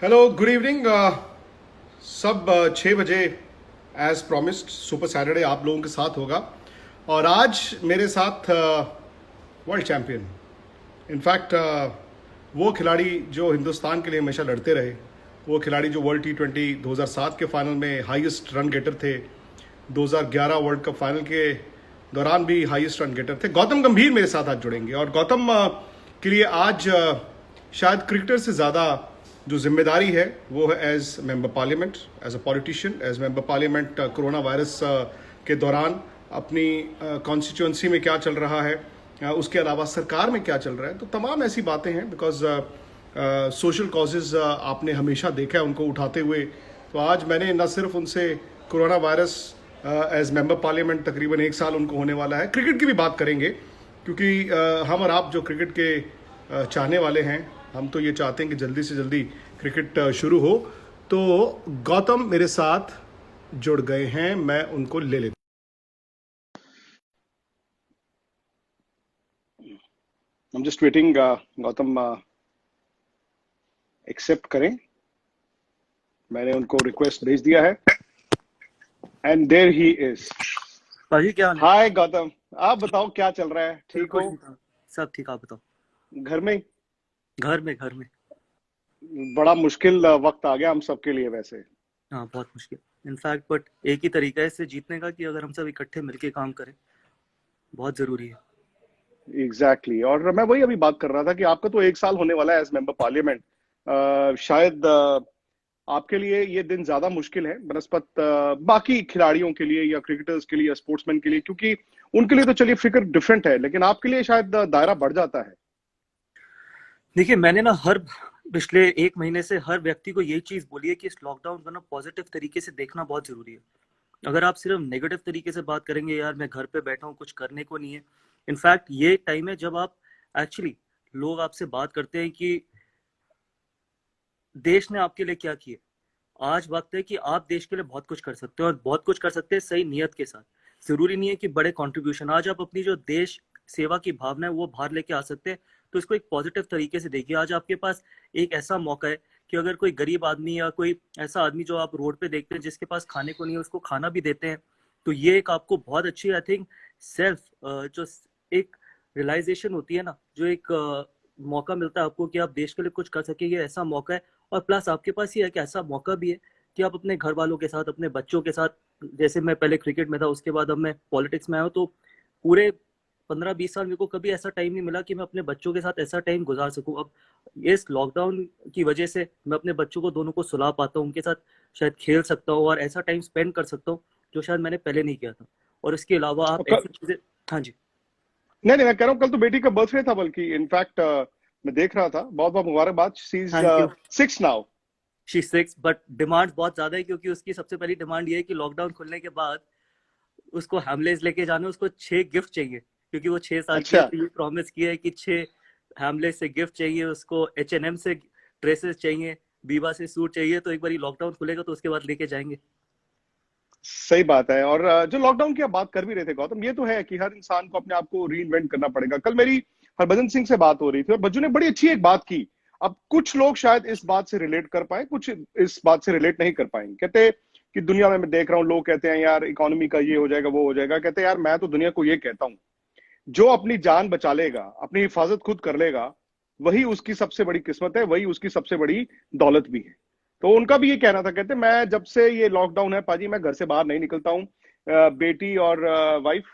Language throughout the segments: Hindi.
Hello, good evening. सब 6 बजे एज प्रॉमिस्ड सुपर सैटरडे आप लोगों के साथ होगा। और आज मेरे साथ वर्ल्ड चैंपियन, इनफैक्ट वो खिलाड़ी जो हिंदुस्तान के लिए हमेशा लड़ते रहे, वो खिलाड़ी जो वर्ल्ड T20 2007 के फाइनल में हाईएस्ट रन गेटर थे, 2011 वर्ल्ड कप फाइनल के दौरान भी हाईएस्ट रन गेटर थे, गौतम गंभीर मेरे साथ आज जुड़ेंगे। और गौतम के लिए आज शायद क्रिकेटर से ज़्यादा जो जिम्मेदारी है वो है as member parliament, as a politician, as member parliament. Corona virus के दौरान अपनी कॉन्स्टिट्यूंसी में क्या चल रहा है, उसके अलावा सरकार में क्या चल रहा है, तो तमाम ऐसी बातें हैं। बिकॉज सोशल कॉजेज आपने हमेशा देखा है उनको उठाते हुए। तो आज मैंने न सिर्फ उनसे corona virus as member parliament, तकरीबन 1 साल उनको होने वाला है, क्रिकेट की भी बात करेंगे, क्योंकि हम और आप जो क्रिकेट के चाहने वाले हैं, हम तो ये चाहते हैं कि जल्दी से जल्दी क्रिकेट शुरू हो। तो गौतम मेरे साथ जुड़ गए हैं, मैं उनको ले लेता हूं। I'm just waiting, Gautam accept करें। मैंने उनको रिक्वेस्ट भेज दिया है एंड देयर ही इज। भाजी क्या हाल है? हाय गौतम, आप बताओ क्या चल रहा है? ठीक हो? सब ठीक, आप बताओ। घर में? घर में। बड़ा मुश्किल वक्त आ गया हम सबके लिए वैसे। हाँ, बहुत मुश्किल। इनफैक्ट बट एक ही तरीका है इससे जीतने का कि अगर हम सब इकट्ठे मिलके काम करें, बहुत जरूरी है। एग्जैक्टली और मैं वही अभी बात कर रहा था कि आपका तो 1 साल होने वाला है एज मेंबर पार्लियामेंट। शायद आपके लिए ये दिन ज्यादा मुश्किल है बनस्पत बाकी खिलाड़ियों के लिए या क्रिकेटर्स के लिए या स्पोर्ट्समैन के लिए, क्योंकि उनके लिए तो चलिए फिक्र डिफरेंट है, लेकिन आपके लिए शायद दायरा बढ़ जाता है। देखिए, मैंने ना हर पिछले 1 महीने से हर व्यक्ति को यही चीज बोली है कि इस लॉकडाउन को ना पॉजिटिव तरीके से देखना बहुत जरूरी है। अगर आप सिर्फ नेगेटिव तरीके से बात करेंगे, यार मैं घर पे बैठा हूँ, कुछ करने को नहीं है। इनफैक्ट ये टाइम है जब आप एक्चुअली लोग आपसे बात करते हैं कि देश ने आपके लिए क्या किया। आज वक्त है कि आप देश के लिए बहुत कुछ कर सकते हो, और बहुत कुछ कर सकते हैं सही नियत के साथ। जरूरी नहीं है कि बड़े कंट्रीब्यूशन। आज आप अपनी जो देश सेवा की भावना है वो बाहर लेके आ सकते हैं। तो इसको एक पॉजिटिव तरीके से देखिए। आज आपके पास एक ऐसा मौका है कि अगर कोई गरीब आदमी या कोई ऐसा आदमी जो आप रोड पे देखते हैं जिसके पास खाने को नहीं है, उसको खाना भी देते हैं। तो ये एक आपको बहुत अच्छी, आई थिंक, सेल्फ जो एक रियलाइजेशन होती है ना, जो एक मौका मिलता है आपको कि आप देश के लिए कुछ कर सके, ये ऐसा मौका है। और प्लस आपके पास ये एक ऐसा मौका भी है कि आप अपने घर वालों के साथ, अपने बच्चों के साथ, जैसे मैं पहले क्रिकेट में था, उसके बाद अब मैं पॉलिटिक्स में आया हूँ, तो पूरे 15-20 साल मेरे को कभी ऐसा टाइम नहीं मिला कि मैं अपने बच्चों के साथ ऐसा टाइम गुजार सकूं। अब इस लॉकडाउन की वजह से मैं अपने बच्चों को दोनों को सुला पाता हूँ, उनके साथ शायद खेल सकता हूँ और ऐसा टाइम स्पेंड कर सकता हूँ जो शायद मैंने पहले नहीं किया था। और इसके अलावा आप कल, ऐसी चीजें। हाँ जी। नहीं नहीं, मैं कह रहा हूँ कल तो बेटी का बर्थडे था, बल्कि इनफैक्ट मैं देख रहा था। बहुत बहुत मुबारकबाद। She is thank you. 6 now. She 6, but demand बहुत ज्यादा है, क्योंकि उसकी सबसे पहली डिमांड ये है कि लॉकडाउन खुलने के बाद उसको हैमलेस लेके जाने, उसको 6 गिफ्ट चाहिए, क्योंकि वो 6 साल की है। अच्छा, तो ये प्रॉमिस किया है कि 6 हैमलेस से गिफ्ट चाहिए उसको, H&M से ड्रेसेस चाहिए, बीबा से सूट चाहिए। तो एक बार लॉकडाउन खुलेगा तो उसके बाद लेके जाएंगे। सही बात है। और जो लॉकडाउन की आप बात कर भी रहे थे गौतम, ये तो है कि हर इंसान को अपने आप को री इन्वेंट करना पड़ेगा। कल मेरी हरभजन सिंह से बात हो रही थी और बज्जू ने बड़ी अच्छी एक बात की। अब कुछ लोग शायद इस बात से रिलेट कर पाए, कुछ इस बात से रिलेट नहीं कर पाएंगे। कहते कि दुनिया में मैं देख रहा हूँ, लोग कहते हैं यार इकोनॉमी का ये हो जाएगा, वो हो जाएगा। कहते हैं यार मैं तो दुनिया को ये कहता हूँ, जो अपनी जान बचा लेगा, अपनी हिफाजत खुद कर लेगा, वही उसकी सबसे बड़ी किस्मत है, वही उसकी सबसे बड़ी दौलत भी है। तो उनका भी ये कहना था। कहते मैं जब से ये लॉकडाउन है पाजी, मैं घर से बाहर नहीं निकलता हूँ। बेटी और वाइफ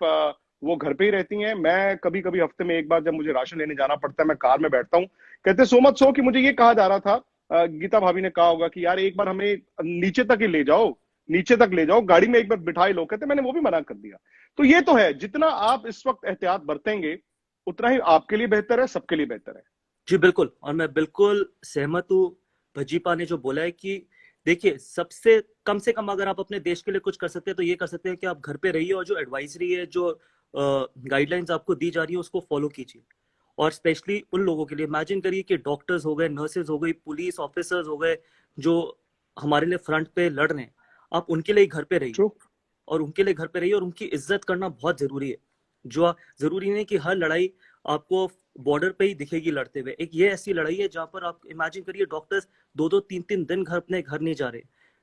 वो घर पे ही रहती हैं। मैं कभी कभी हफ्ते में एक बार जब मुझे राशन लेने जाना पड़ता है, मैं कार में बैठता हूँ। कहते सो मच सो कि मुझे ये कहा जा रहा था, गीता भाभी ने कहा होगा कि यार एक बार हमें नीचे तक ही ले जाओ, नीचे तक ले जाओ, गाड़ी में एक बार बिठाई लो। कहते मैंने वो भी मना कर दिया। तो ये तो है, जितना आप इस वक्त एहतियात बरतेंगे उतना ही आपके लिए बेहतर है, सबके लिए बेहतर है। जी बिल्कुल, और मैं बिल्कुल सहमत हूँ भजीपा ने जो बोला है कि देखिए, सबसे कम से कम अगर आप अपने देश के लिए कुछ कर सकते हैं तो ये कर सकते हैं कि आप घर पे रहिए, और जो एडवाइजरी है, जो गाइडलाइंस आपको दी जा रही है, उसको फॉलो कीजिए। और स्पेशली उन लोगों के लिए इमेजिन करिए कि डॉक्टर्स हो गए, नर्सेज हो गई, पुलिस ऑफिसर्स हो गए, जो हमारे लिए फ्रंट पे लड़ रहे हैं। आप उनके लिए घर पे रहिए, ट्रू। और उनके लिए घर पे रहिए, और उनकी इज्जत करना बहुत जरूरी है। जो जरूरी नहीं कि हर लड़ाई आपको बॉर्डर पे ही दिखेगी लड़ते हुए। एक ये ऐसी लड़ाई है जहां पर आप इमेजिन करिए, डॉक्टर्स 2-2 3-3 दिन घर अपने घर नहीं जा रहे,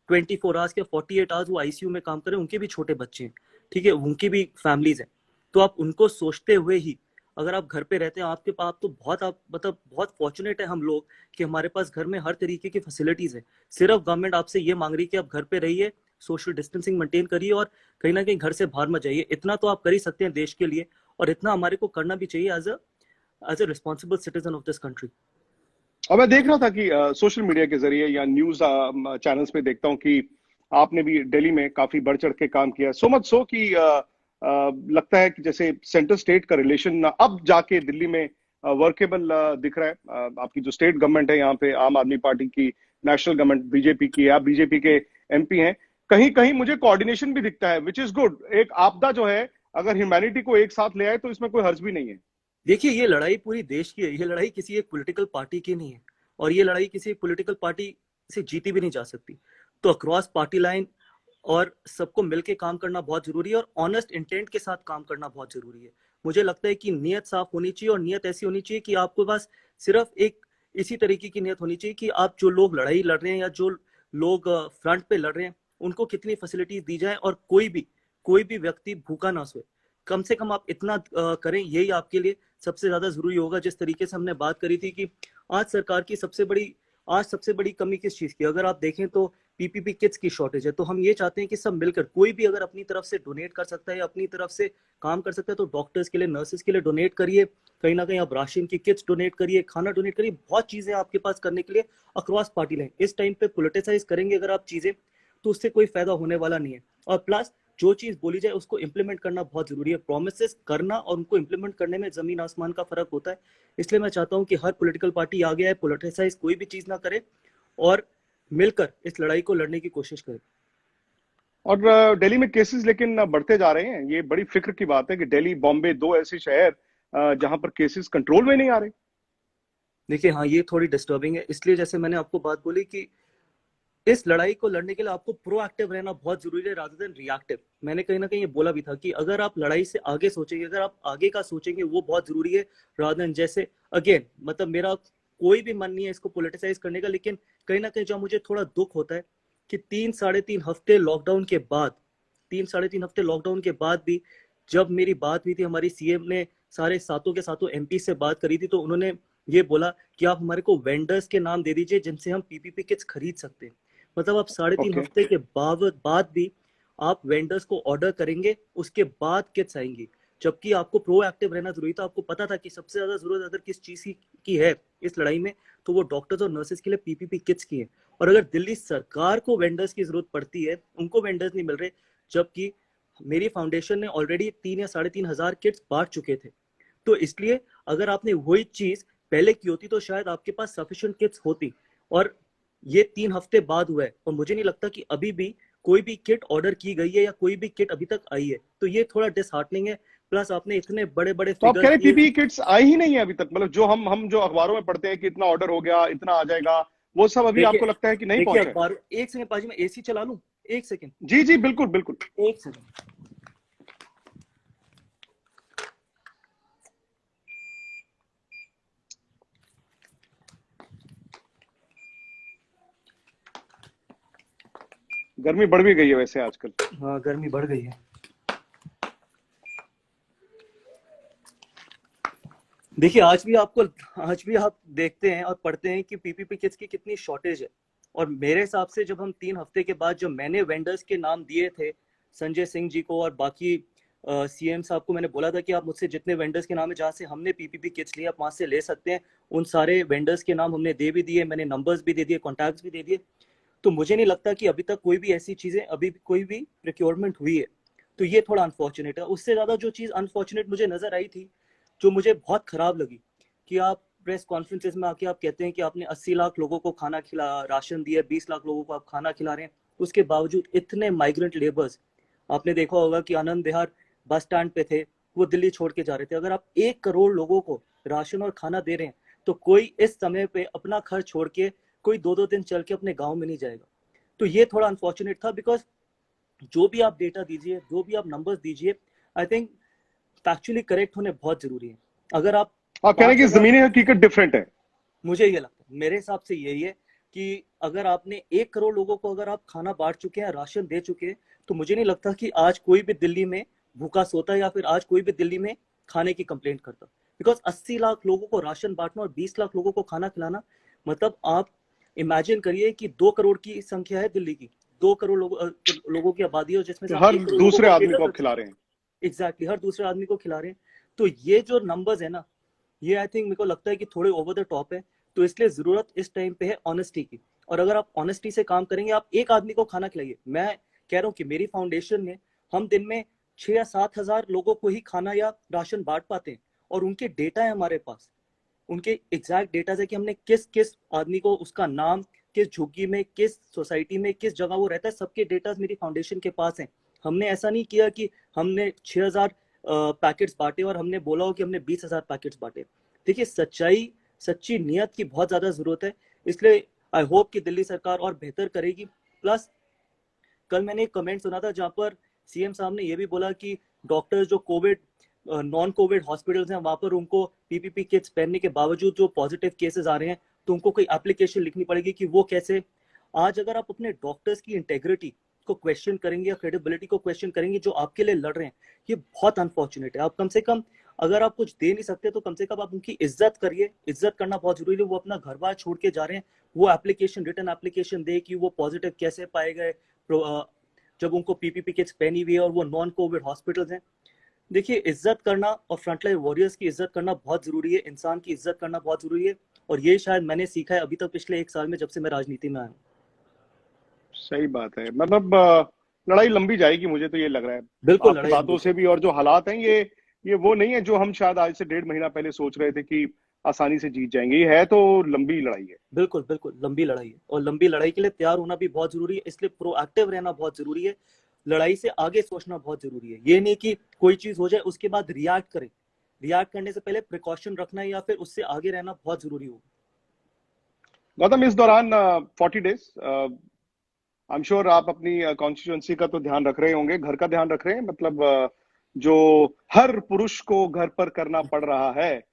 24 आवर्स के 48 आवर्स वो आईसीयू में काम कर रहे हैं, उनके भी छोटे बच्चे हैं, ठीक है, उनकी भी फैमिलीज हैं। तो आप उनको सोचते हुए ही अगर आप घर पे रहते हैं, आपके पास तो बहुत, आप मतलब बहुत फॉर्चुनेट है हम लोग कि हमारे पास घर में हर तरीके की फैसिलिटीज है। सिर्फ गवर्नमेंट आपसे ये मांग रही है कि आप घर पे रहिए, सोशल डिस्टेंसिंग मेंटेन करिए और कहीं ना कहीं घर से बाहर मत जाइए। इतना तो आप कर ही सकते हैं देश के लिए, और इतना हमारे को करना भी चाहिए as a responsible citizen of this country. और मैं देख रहा था कि सोशल मीडिया के जरिए या न्यूज चैनल्स पे देखता हूँ कि आपने भी दिल्ली में काफी बढ़ चढ़ के काम किया, सो मच सो कि लगता है कि जैसे सेंटर स्टेट का रिलेशन अब जाके दिल्ली में वर्केबल दिख रहा है। आपकी जो स्टेट गवर्नमेंट है यहाँ पे, आम आदमी पार्टी की, नेशनल गवर्नमेंट बीजेपी की, आप बीजेपी के एमपी हैं, कहीं कहीं मुझे कोऑर्डिनेशन भी दिखता है, विच इज गुड। एक आपदा जो है अगर ह्यूमैनिटी को एक साथ ले आए तो इसमें कोई हर्ज भी नहीं है। देखिए, ये लड़ाई पूरी देश की है, ये लड़ाई किसी एक पॉलिटिकल पार्टी की नहीं है, और ये लड़ाई किसी एक पॉलिटिकल पार्टी से जीती भी नहीं जा सकती। तो अक्रॉस पार्टी लाइन और सबको मिलके काम करना बहुत जरूरी है, और ऑनेस्ट इंटेंट के साथ काम करना बहुत जरूरी है। मुझे लगता है कि नीयत साफ होनी चाहिए, और नीयत ऐसी होनी चाहिए कि आपके पास सिर्फ एक इसी तरीके की नीयत होनी चाहिए कि आप जो लोग लड़ाई लड़ रहे हैं या जो लोग फ्रंट पे लड़ रहे हैं उनको कितनी फैसिलिटीज दी जाए, और कोई भी व्यक्ति भूखा ना सोए। कम से कम आप इतना करें, यही आपके लिए सबसे ज्यादा जरूरी होगा। जिस तरीके से हमने बात करी थी कि आज सरकार की सबसे बड़ी कमी किस चीज की, अगर आप देखें तो पीपीपी किट्स की शॉर्टेज है। तो हम ये चाहते हैं कि सब मिलकर, कोई भी अगर अपनी तरफ से डोनेट कर सकता है या अपनी तरफ से काम कर सकता है, तो डॉक्टर्स के लिए, नर्सेज के लिए डोनेट करिए, कहीं ना कहीं आप राशन की किट्स डोनेट करिए, खाना डोनेट करिए, बहुत चीजें आपके पास करने के लिए अक्रॉस पार्टी लाइन। इस टाइम पे पोलिटिसाइज करेंगे अगर आप चीजें, तो उससे कोई फायदा होने वाला नहीं है। और प्लस जो चीज बोली जाए उसको इम्प्लीमेंट करना बहुत जरूरी है। प्रोमिसेस करना और उनको इम्प्लीमेंट करने में जमीन आसमान का फर्क होता है। इसलिए मैं चाहता हूं कि हर पॉलिटिकल पार्टी आगे आए, पोलिटिसाइज कोई भी चीज ना करे, और मिलकर इस लड़ाई को लड़ने की कोशिश करें। और दिल्ली में केसेस लेकिन बढ़ते जा रहे हैं, ये बड़ी फिक्र की बात है कि दिल्ली, बॉम्बे, दो ऐसे शहर जहां पर केसेस कंट्रोल में नहीं आ रहे। देखिए, हाँ, ये थोड़ी डिस्टर्बिंग है। इसलिए जैसे मैंने आपको बात बोली कि इस लड़ाई को लड़ने के लिए आपको प्रोएक्टिव रहना बहुत जरूरी है रादर देन रिएक्टिव। मैंने कहीं ना कहीं ये बोला भी था कि अगर आप लड़ाई से आगे सोचेंगे, अगर आप आगे का सोचेंगे, वो बहुत जरूरी है रादर देन, जैसे अगेन मतलब मेरा कोई भी मन नहीं है इसको पोलिटिसाइज करने का, लेकिन कहीं ना कहीं जो मुझे थोड़ा दुख होता है कि 3-3.5 हफ्ते लॉकडाउन के बाद, 3-3.5 हफ्ते लॉकडाउन के बाद भी जब मेरी बात हुई थी, हमारी सीएम ने सारे सातों के सातों एमपी से बात करी थी, तो उन्होंने ये बोला कि आप हमारे को वेंडर्स के नाम दे दीजिए जिनसे हम पीपीपी किट्स खरीद सकते हैं। मतलब आप 3.5 ओके। हफ्ते के बाद भी आप वेंडर्स को ऑर्डर करेंगे, उसके बाद किट्स आएंगी। जबकि आपको प्रोएक्टिव रहना जरूरी था। आपको पता था कि सबसे ज्यादा जरूरत अगर किस चीज की है इस लड़ाई में, तो वो डॉक्टर्स और नर्सेज के लिए पीपीपी किट्स की है। और अगर दिल्ली सरकार को वेंडर्स की जरूरत पड़ती है, उनको वेंडर्स नहीं मिल रहे, जबकि मेरी फाउंडेशन ने ऑलरेडी 3 या 3,500 किट्स बांट चुके थे। तो इसलिए अगर आपने वही चीज पहले की होती तो शायद आपके पास सफिशिएंट किट्स होती। और ये 3 हफ्ते बाद हुआ है, और मुझे नहीं लगता कि अभी भी कोई भी किट ऑर्डर की गई है या कोई भी किट अभी तक आई है। तो ये थोड़ा डिसहार्टनिंग है। प्लस आपने इतने बड़े बड़े तो आप कह फिगर्स रहे दिए। पीपीई किट्स आई ही नहीं है अभी तक? मतलब जो हम जो अखबारों में पढ़ते हैं कि इतना ऑर्डर हो गया, इतना आ जाएगा, वो सब अभी देखिए आपको लगता है कि नहीं देखिए पहुंचा है? अखबार, एक सेकंड पाजी, मैं एसी चला लूं, एक सेकंड, जी जी, बिल्कुल बिल्कुल। एक सेकंड। गर्मी बढ़ भी गई है वैसे आजकल। हाँ, गर्मी बढ़ गई है। देखिए, आज भी आप देखते हैं और पढ़ते हैं कि पीपीपी किट्स की कितनी शॉर्टेज है। और मेरे हिसाब से जब हम 3 हफ्ते के बाद, जो मैंने वेंडर्स के नाम दिए थे संजय सिंह जी को और बाकी सीएम साहब को, मैंने बोला था कि आप मुझसे जितने वेंडर्स के नाम है जहाँ से हमने पीपीपी किट्स लिए, आप वहां से ले सकते हैं। उन सारे वेंडर्स के नाम हमने दे भी दिए, मैंने नंबर्स भी दे दिए, कॉन्टैक्ट्स भी दे दिए। तो मुझे नहीं लगता कि अभी तक कोई भी ऐसी चीजें, अभी कोई भी प्रोक्योरमेंट हुई है। तो ये थोड़ा अनफॉर्चुनेट है। उससे ज्यादा जो चीज अनफॉर्चुनेट मुझे नजर आई थी, जो मुझे बहुत खराब लगी, कि आप प्रेस कॉन्फ्रेंसेस में आके आप कहते हैं कि आपने 80 लाख लोगों को खाना खिला, राशन दिया, 20 लाख लोगों को आप खाना खिला रहे हैं। उसके बावजूद इतने माइग्रेंट लेबर्स, आपने देखा होगा कि आनंद विहार बस स्टैंड पे थे, वो दिल्ली छोड़ के जा रहे थे। अगर आप 1 करोड़ लोगों को राशन और खाना दे रहे हैं, तो कोई इस समय पे अपना खर्च छोड़ के, कोई 2-2 दिन चल के अपने गाँव में नहीं जाएगा। तो ये थोड़ा अनफॉर्चुनेट था, बिकॉज जो भी आप डेटा दीजिए, जो भी आप नंबर्स दीजिए, आई थिंक फैक्चुअली करेक्ट होने बहुत जरूरी है। अगर आप आप कह रहे हैं कि 5,000 जमीनी हकीकत डिफरेंट है। मुझे ये लगता है, मेरे हिसाब से यही है कि अगर आपने 1 करोड़ लोगों को अगर आप खाना बांट चुके हैं, राशन दे चुके हैं, तो मुझे नहीं लगता कि आज कोई भी दिल्ली में भूखा सोता या फिर आज कोई भी दिल्ली में खाने की कंप्लेंट करता। बिकॉज 80 लाख लोगों को राशन बांटना और 20 लाख लोगों को खाना खिलाना, मतलब आप इमेजिन करिए कि 2 करोड़ की संख्या है दिल्ली की, 2 करोड़ लोगों की आबादी है, जिसमें से तो आप हर 1 करोड़ लोगों दूसरे को आदमी केटर को कर आप खिला रहे हैं। एग्जैक्टली हर दूसरे आदमी को खिला रहे हैं। तो ये जो नंबर्स है ना, ये आई थिंक मेरे को लगता है कि थोड़े ओवर द टॉप है। तो इसलिए जरूरत इस टाइम पे है ऑनेस्टी की, और अगर आप ऑनेस्टी से काम करेंगे, आप एक आदमी को खाना खिलाइए। मैं कह रहा हूँ कि मेरी फाउंडेशन में हम दिन में 6 या 7 हजार लोगों को ही खाना या राशन बांट पाते हैं, और उनके डेटा है हमारे पास, उनके एग्जैक्ट डेटा है कि हमने किस किस आदमी को, उसका नाम, किस झुग्गी में, किस सोसाइटी में, किस जगह वो रहता है, सबके डेटा मेरी फाउंडेशन के पास हैं। हमने ऐसा नहीं किया कि हमने 6,000 पैकेट्स बांटे और हमने बोला हो कि हमने 20,000 पैकेट्स बांटे। देखिए, सच्ची नियत की बहुत ज्यादा जरूरत है। इसलिए आई होप कि दिल्ली सरकार और बेहतर करेगी। प्लस कल मैंने एक कमेंट सुना था जहां पर सीएम साहब ने यह भी बोला कि डॉक्टर्स जो कोविड नॉन कोविड हॉस्पिटल्स हैं, वहां पर उनको पीपीपी किट्स पहनने के बावजूद जो पॉजिटिव केसेस आ रहे हैं, तो उनको कोई एप्लीकेशन लिखनी पड़ेगी कि वो कैसे। आज अगर आप अपने डॉक्टर्स की इंटेग्रिटी को क्वेश्चन करेंगे या क्रेडिबिलिटी को क्वेश्चन करेंगे जो आपके लिए लड़ रहे हैं, ये बहुत अनफॉर्चुनेट है। आप कम से कम, अगर आप कुछ दे नहीं सकते तो कम से कम आप उनकी इज्जत करिए। इज्जत करना बहुत जरूरी है। वो अपना घर बार छोड़ के जा रहे हैं, वो एप्लीकेशन, रिटर्न एप्लीकेशन दे कि वो पॉजिटिव कैसे पाए गए जब उनको पीपीपी किट्स पहनी हुई है और वो नॉन कोविड हॉस्पिटल्स हैं। देखिए, इज्जत करना और फ्रंटलाइन वॉरियर्स की इज्जत करना बहुत जरूरी है, इंसान की इज्जत करना बहुत जरूरी है। और ये शायद मैंने सीखा है अभी तक पिछले 1 साल में, जब से मैं राजनीति में आया हूँ। सही बात है। मतलब लड़ाई लंबी जाएगी, मुझे तो ये लग रहा है बिल्कुल आपकी लड़ाई लंबी बातों से भी। और जो हालात हैं, ये वो नहीं है जो हम शायद आज से 1.5 महीना पहले सोच रहे थे कि आसानी से जीत जाएंगे। ये है तो लंबी लड़ाई है। बिल्कुल बिल्कुल लंबी लड़ाई है, और लंबी लड़ाई के लिए तैयार होना भी बहुत जरूरी है। इसलिए प्रोएक्टिव रहना बहुत जरूरी है। लड़ाई से आगे सोचना बहुत जरूरी है। ये नहीं कि कोई चीज हो जाए उसके बाद रिएक्ट करें। रिएक्ट करने से पहले प्रिकॉशन रखना या फिर उससे आगे रहना बहुत जरूरी होगा। गौतम, इस दौरान 40 डेज आई एम श्योर आप अपनी कॉन्स्टिट्यूएंसी का तो ध्यान रख रहे होंगे, घर का ध्यान रख रहे हैं। मतलब जो हर पुरुष को घर पर करना पड़ रहा है,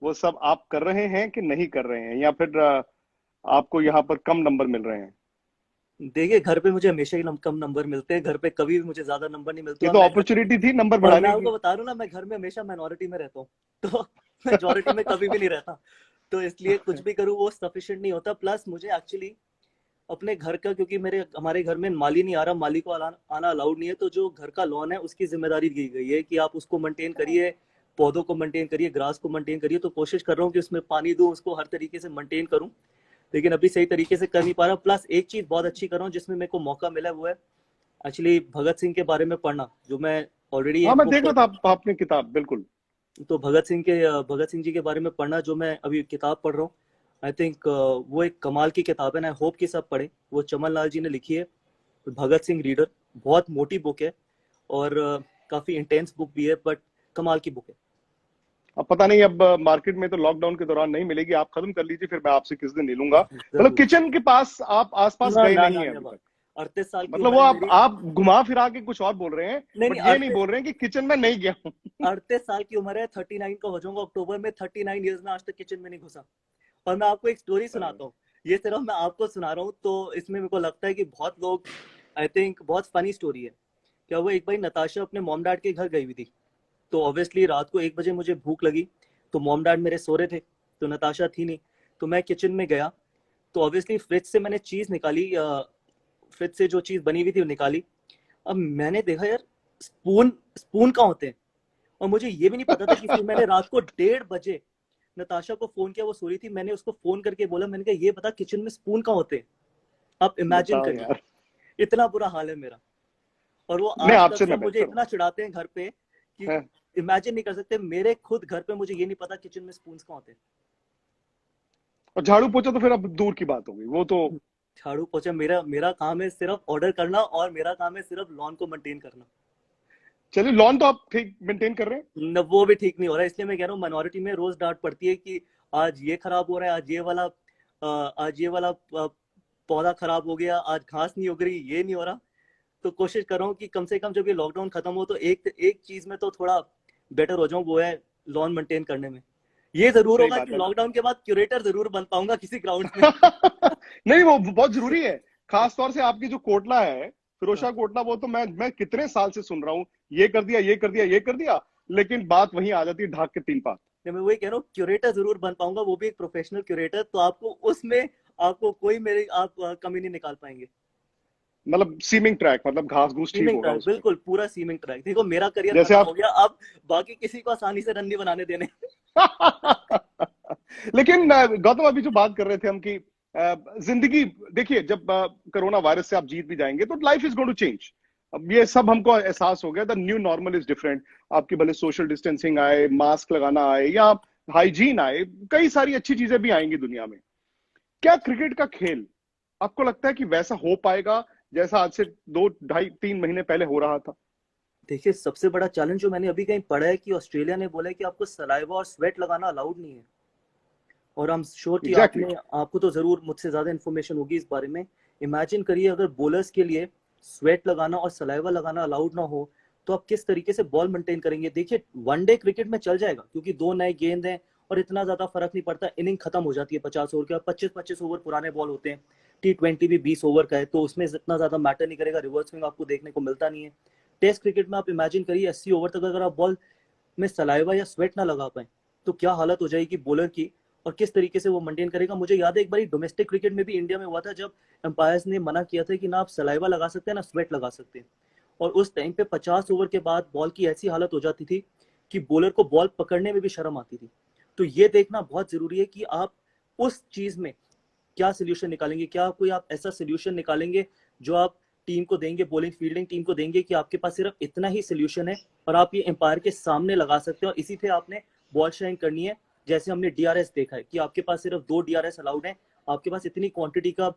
वो सब आप कर रहे हैं कि नहीं कर रहे हैं, या फिर आपको यहाँ पर कम नंबर मिल रहे हैं? देखिए, घर पे मुझे हमेशा ही कम नंबर मिलते हैं। घर पे कभी भी मुझे ज्यादा नंबर नहीं मिलते। ये और तो मैं घर, अपॉर्चुनिटी थी नंबर और मैं बढ़ाने की। आपको बता रहा हूँ ना, मैं घर में हमेशा माइनॉरिटी में रहता हूँ, तो मेजोरिटी में कभी भी नहीं रहता। तो इसलिए कुछ भी करूँ वो सफिशिएंट नहीं होता। प्लस मुझे एक्चुअली अपने घर का, क्योंकि हमारे घर में माली नहीं आ रहा, माली को आना अलाउड नहीं है, तो जो घर का लॉन है उसकी जिम्मेदारी दी गई है कि आप उसको मेंटेन करिए, पौधों को मेंटेन करिए, ग्रास को मेंटेन करिए। तो कोशिश कर रहा हूँ कि उसमें पानी दूं, उसको हर तरीके से मेंटेन करूं, लेकिन अभी सही तरीके से कर नहीं पा रहा। प्लस एक चीज बहुत अच्छी कर रहा हूँ जिसमें मेरे को मौका मिला, वो है एक्चुअली भगत सिंह के बारे में पढ़ना, जो मैं ऑलरेडी हाँ, एक मैं बुक देख रहा पढ़। था आपने किताब, बिल्कुल। तो भगत सिंह जी के बारे में पढ़ना, जो मैं अभी किताब पढ़ रहा हूँ, आई थिंक वो एक कमाल की किताब है ना। आई होप कि सब पढ़े। वो चमन लाल जी ने लिखी है, भगत सिंह रीडर। बहुत मोटी बुक है और काफी इंटेंस बुक भी है, बट कमाल की बुक है। अब पता नहीं, अब मार्केट में तो लॉकडाउन के दौरान नहीं मिलेगी। आप खत्म कर लीजिए, फिर मैं आपसे किस दिन ले लूंगा। मतलब जरूर। किचन के पास आप आसपास ना गए ना नहीं ना है ना अभी बात, तक? 38 साल की मतलब उम्र वो है आप मेरी। आप घुमा फिरा के कुछ और बोल रहे हैं, नहीं बट नहीं, ये नहीं बोल रहे हैं कि किचन में नहीं गया हूँ। 38 साल की उम्र है, 39 का हो जाऊंगा अक्टूबर में। 39 ईयर्स में आज तक किचन में नहीं घुसा। और मैं आपको एक स्टोरी सुनाता हूँ, ये सिर्फ मैं आपको सुना रहा हूँ, तो इसमें मेरे को लगता है कि बहुत लोग, आई थिंक बहुत फनी स्टोरी है। क्या हुआ, एक बार नताशा अपने मॉम डैड के घर गई हुई थी। तो ऑब्वियसली रात को 1 बजे मुझे भूख लगी, तो मॉम डैड मेरे सो रहे थे, तो नताशा थी नहीं। तो मैं किचन में गया, तो ऑब्वियसली फ्रिज से मैंने चीज निकाली, फ्रिज से जो चीज बनी हुई थी वो निकाली। अब मैंने देखा, यार स्पून स्पून कहाँ होते हैं। और मुझे ये भी नहीं पता था कि फिर मैंने रात को 1:30 बजे नताशा को फोन किया, वो सो रही थी। मैंने उसको फोन करके बोला, मैंने कहा ये बता किचन में स्पून कहाँ होते हैं। आप इमेजिन बताओ करिए, यार। इतना बुरा हाल है मेरा। और वो नहीं, आज तक आपसे से मैं मुझे बेहतर हूँ। इतना चिढ़ाते हैं घर पे कि हैं? इमेजिन नहीं कर सकते। मेरे खुद घर पे मुझे ये नहीं पता किचन में स्पून कहाँ होते हैं। और झाड़ू पोछा तो फिर अब दूर की बात होगी, वो तो। झाड़ू पोछा मेरा मेरा काम है सिर्फ ऑर्डर करना, और मेरा काम है सिर्फ लॉन को मेंटेन करना। चलिए, लॉन तो आप ठीक मेंटेन कर रहे हैं। न, वो भी ठीक नहीं हो रहा है। इसलिए मैं कह रहा हूँ, माइनॉरिटी में रोज डांट पड़ती है कि आज ये खराब हो रहा है, आज ये वाला पौधा खराब हो गया, आज घास नहीं उग रही, ये नहीं हो रहा। तो कोशिश कर रहा हूँ कि कम से कम जब ये लॉकडाउन खत्म हो तो एक एक चीज में तो थोड़ा बेटर हो जाऊं, वो है लॉन मेंटेन करने में। ये जरूर सही होगा बात कि है। लॉकडाउन के बाद क्यूरेटर जरूर बन पाऊंगा किसी ग्राउंड में। नहीं, वो बहुत जरूरी है। खास तौर से आपकी जो कोटला है, हाँ, फिरोजशाह कोटला, वो तो मैं कितने साल से सुन रहा हूँ, ये कर दिया, ये कर दिया, ये कर दिया, लेकिन बात वहीं आ जाती है, ढाक के तीन पात। तो मैं वही कह रहा हूँ, क्यूरेटर जरूर बन पाऊंगा, वो भी एक प्रोफेशनल क्यूरेटर। तो आपको उसमें आपको कोई मेरे आप कमी नहीं निकाल पाएंगे। मतलब सीमिंग ट्रैक, मतलब घास घूस ठीक सीमिंग होगा ट्रैक, उसमें। बिल्कुल पूरा सीमिंग ट्रैक। देखो मेरा करियर जैसे खत्म हो आप गया, अब बाकी किसी को आसानी से रन नहीं बनाने देने। लेकिन गौतम, अभी जो बात कर रहे थे हम कि जिंदगी, देखिए जब कोरोना वायरस से आप जीत भी जाएंगे तो life is going to change. अब ये सब हमको एहसास हो गया, the new normal is different. आपकी भले सोशल डिस्टेंसिंग आए, मास्क लगाना आए, या हाइजीन आए, कई सारी अच्छी चीजें भी आएंगी दुनिया में। क्या क्रिकेट का खेल आपको लगता है कि वैसा हो पाएगा जैसा आज से 2, 2.5, 3 महीने पहले हो रहा था? देखिए सबसे बड़ा चैलेंज जो मैंने अभी कहीं पढ़ा है कि ऑस्ट्रेलिया ने बोला है कि आपको सलाइवा और स्वेट लगाना अलाउड नहीं है। और हम श्योर कि एग्जैक्टली आपने आपको तो जरूर मुझसे ज्यादा इन्फॉर्मेशन होगी इस बारे में। इमेजिन करिए अगर बॉलर्स के लिए स्वेट लगाना और सलाइवा लगाना अलाउड ना हो तो आप किस तरीके से बॉल मेंटेन करेंगे। देखिए वनडे क्रिकेट में चल जाएगा क्योंकि दो नए गेंद हैं और इतना ज्यादा फर्क नहीं पड़ता, इनिंग खत्म हो जाती है 50 ओवर के, 25-25 ओवर पुराने बॉल होते हैं। T20 भी 20 ओवर का है तो उसमें इतना ज्यादा मैटर नहीं करेगा, रिवर्स स्विंग आपको देखने को मिलता नहीं है। टेस्ट क्रिकेट में आप इमेजिन करिए 80 ओवर तक अगर आप बॉल में सलाइवा या स्वेट ना लगा पाए तो क्या हालत हो जाएगी बॉलर की और किस तरीके से वो मेंटेन करेगा। मुझे याद है एक बार डोमेस्टिक क्रिकेट में भी इंडिया में हुआ था जब एम्पायर्स ने मना किया था कि ना आप सलाइवा लगा सकते हैं ना स्वेट लगा सकते हैं। और उस टाइम पे 50 ओवर के बाद बॉल की ऐसी हालत हो जाती थी कि बॉलर को बॉल पकड़ने में भी शर्म आती थी। तो ये देखना बहुत जरूरी है कि आप उस चीज में क्या सोल्यूशन निकालेंगे, क्या कोई आप ऐसा सोल्यूशन निकालेंगे जो आप टीम को देंगे, बॉलिंग फील्डिंग टीम को देंगे कि आपके पास सिर्फ इतना ही सोल्यूशन है और आप ये एम्पायर के सामने लगा सकते हो और इसी पे आपने बॉल शाइन करनी है। जैसे हमने डीआरएस देखा है कि आपके पास सिर्फ 2 डीआरएस अलाउड है, आपके पास इतनी क्वांटिटी का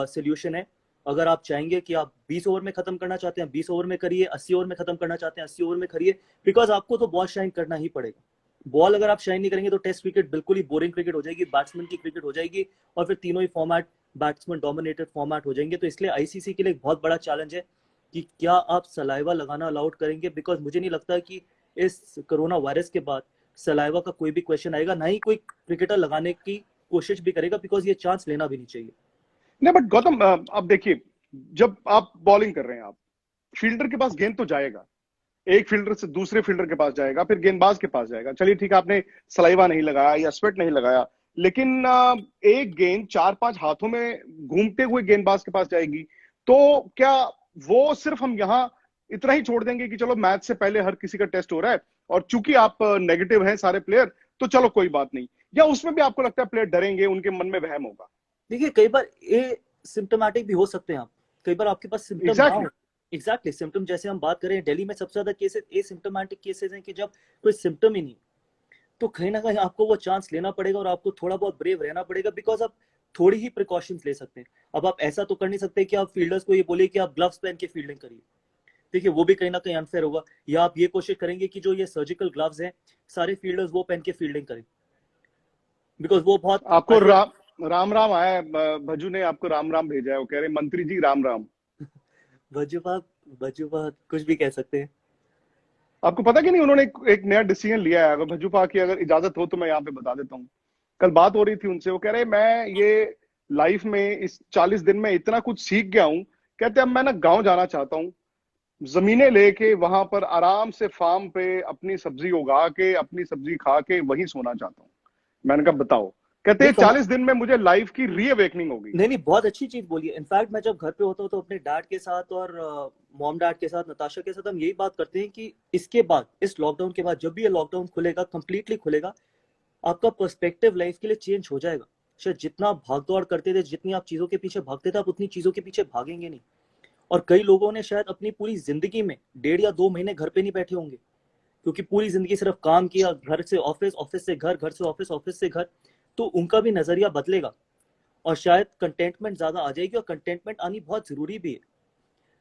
सोल्यूशन है। अगर आप चाहेंगे कि आप 20 ओवर में खत्म करना चाहते हैं 20 ओवर में करिए, 80 ओवर में खत्म करना चाहते हैं 80 ओवर में करिए, बिकॉज आपको तो बॉल शाइन करना ही पड़ेगा। बॉल अगर आप शाइन नहीं करेंगे तो टेस्ट क्रिकेट बिल्कुल ही बोरिंग क्रिकेट हो जाएगी, बैट्समैन की क्रिकेट हो जाएगी और फिर तीनों ही फॉर्मेट बैट्समैन डोमिनेटेड फॉर्मेट हो जाएंगे। तो इसलिए आईसीसी के लिए एक बहुत बड़ा चैलेंज है कि क्या आप सलाइवा लगाना अलाउड करेंगे, बिकॉज मुझे नहीं लगता कि इस कोरोना वायरस के बाद सलाइवा का कोई भी क्वेश्चन आएगा, ना ही कोई क्रिकेटर लगाने की कोशिश भी करेगा, बिकॉज ये चांस लेना भी नहीं चाहिए। नहीं, बट गौतम, अब देखिए, जब आप बॉलिंग कर रहे हैं, आप फील्डर के पास गेंद तो जाएगा, एक फील्डर से दूसरे फील्डर के पास जाएगा, फिर गेंदबाज के पास जाएगा। चलिए ठीक है, आपने सलाइवा नहीं लगाया या स्वेट नहीं लगाया, लेकिन एक गेंद 4-5 हाथों में घूमते हुए गेंदबाज के पास जाएगी। तो क्या वो सिर्फ हम यहाँ इतना ही छोड़ देंगे कि चलो मैच से पहले हर किसी का टेस्ट हो रहा है और चूंकि आप नेगेटिव हैं सारे प्लेयर, तो चलो कोई बात नहीं, या उसमें भी आपको लगता है प्लेयर डरेंगे, उनके मन में वहम होगा? देखिए कई बार ए सिम्टोमेटिक भी हो सकते हैं आप, कई बार आपके पास सिम्टम ना हो। एग्जैक्टली। एग्जैक्टली सिम्टम जैसे हम बात करें दिल्ली में सबसे ज्यादा केसेस ए सिम्टोमेटिक केसेस हैं कि जब कोई सिम्टम ही नहीं, तो कहीं ना कहीं आपको वो चांस लेना पड़ेगा और आपको थोड़ा बहुत ब्रेव रहना पड़ेगा, बिकॉज आप थोड़ी ही प्रिकॉशंस ले सकते हैं। अब आप ऐसा तो कर नहीं सकते कि आप फील्डर्स को ये बोलिए कि आप ग्लव्स पहन के फील्डिंग करिए, देखिए वो भी कहीं ना कहीं अनफेयर होगा। या आप ये कोशिश करेंगे कि जो ये सर्जिकल ग्लव्स हैं सारे फील्डर्स वो पहन के फील्डिंग करें, बिकॉज वो बहुत आपको राम राम आया है, भज्जू ने आपको राम राम भेजा है, वो कह रहे मंत्री जी राम राम। वजुबा वजुबा कुछ भी कह सकते हैं। आपको पता कि नहीं, उन्होंने एक नया डिसीजन लिया है, अगर भज्जूपा की अगर इजाजत हो तो मैं यहाँ पे बता देता हूँ। कल बात हो रही थी उनसे, वो कह रहे मैं ये लाइफ में इस 40 दिन में इतना कुछ सीख गया हूँ, कहते अब मैं ना गांव जाना चाहता हूँ, जमीनें लेके वहां पर आराम से फार्म पे अपनी सब्जी उगा के अपनी सब्जी खा के वहीं सोना चाहता हूँ। मैंने कहा बताओ, कहते नहीं हैं 40 दिन में मुझे लाइफ की रीअवेकनिंग होगी। नहीं, बहुत अच्छी चीज बोली है। इनफैक्ट मैं जब घर पे होता हूँ तो अपने डैड के साथ और मॉम डैड के साथ, नताशा के साथ हम यही बात करते हैं कि इसके बाद, इस लॉकडाउन के बाद, जब भी ये लॉकडाउन खुलेगा, कंप्लीटली खुलेगा, आपका पर्सपेक्टिव लाइफ के लिए चेंज हो जाएगा। शायद जितना आप भाग दौड़ करते थे, जितनी आप चीजों के पीछे भागते थे, आप उतनी चीजों के पीछे भागेंगे नहीं। और कई लोगों ने शायद अपनी पूरी जिंदगी में 1.5 या 2 महीने घर पे नहीं बैठे होंगे, क्योंकि पूरी जिंदगी सिर्फ काम किया, घर से ऑफिस, ऑफिस से घर, घर से ऑफिस, ऑफिस से घर। तो उनका भी नजरिया बदलेगा और शायद कंटेंटमेंट ज्यादा आ जाएगी, और कंटेंटमेंट आनी बहुत जरूरी भी है।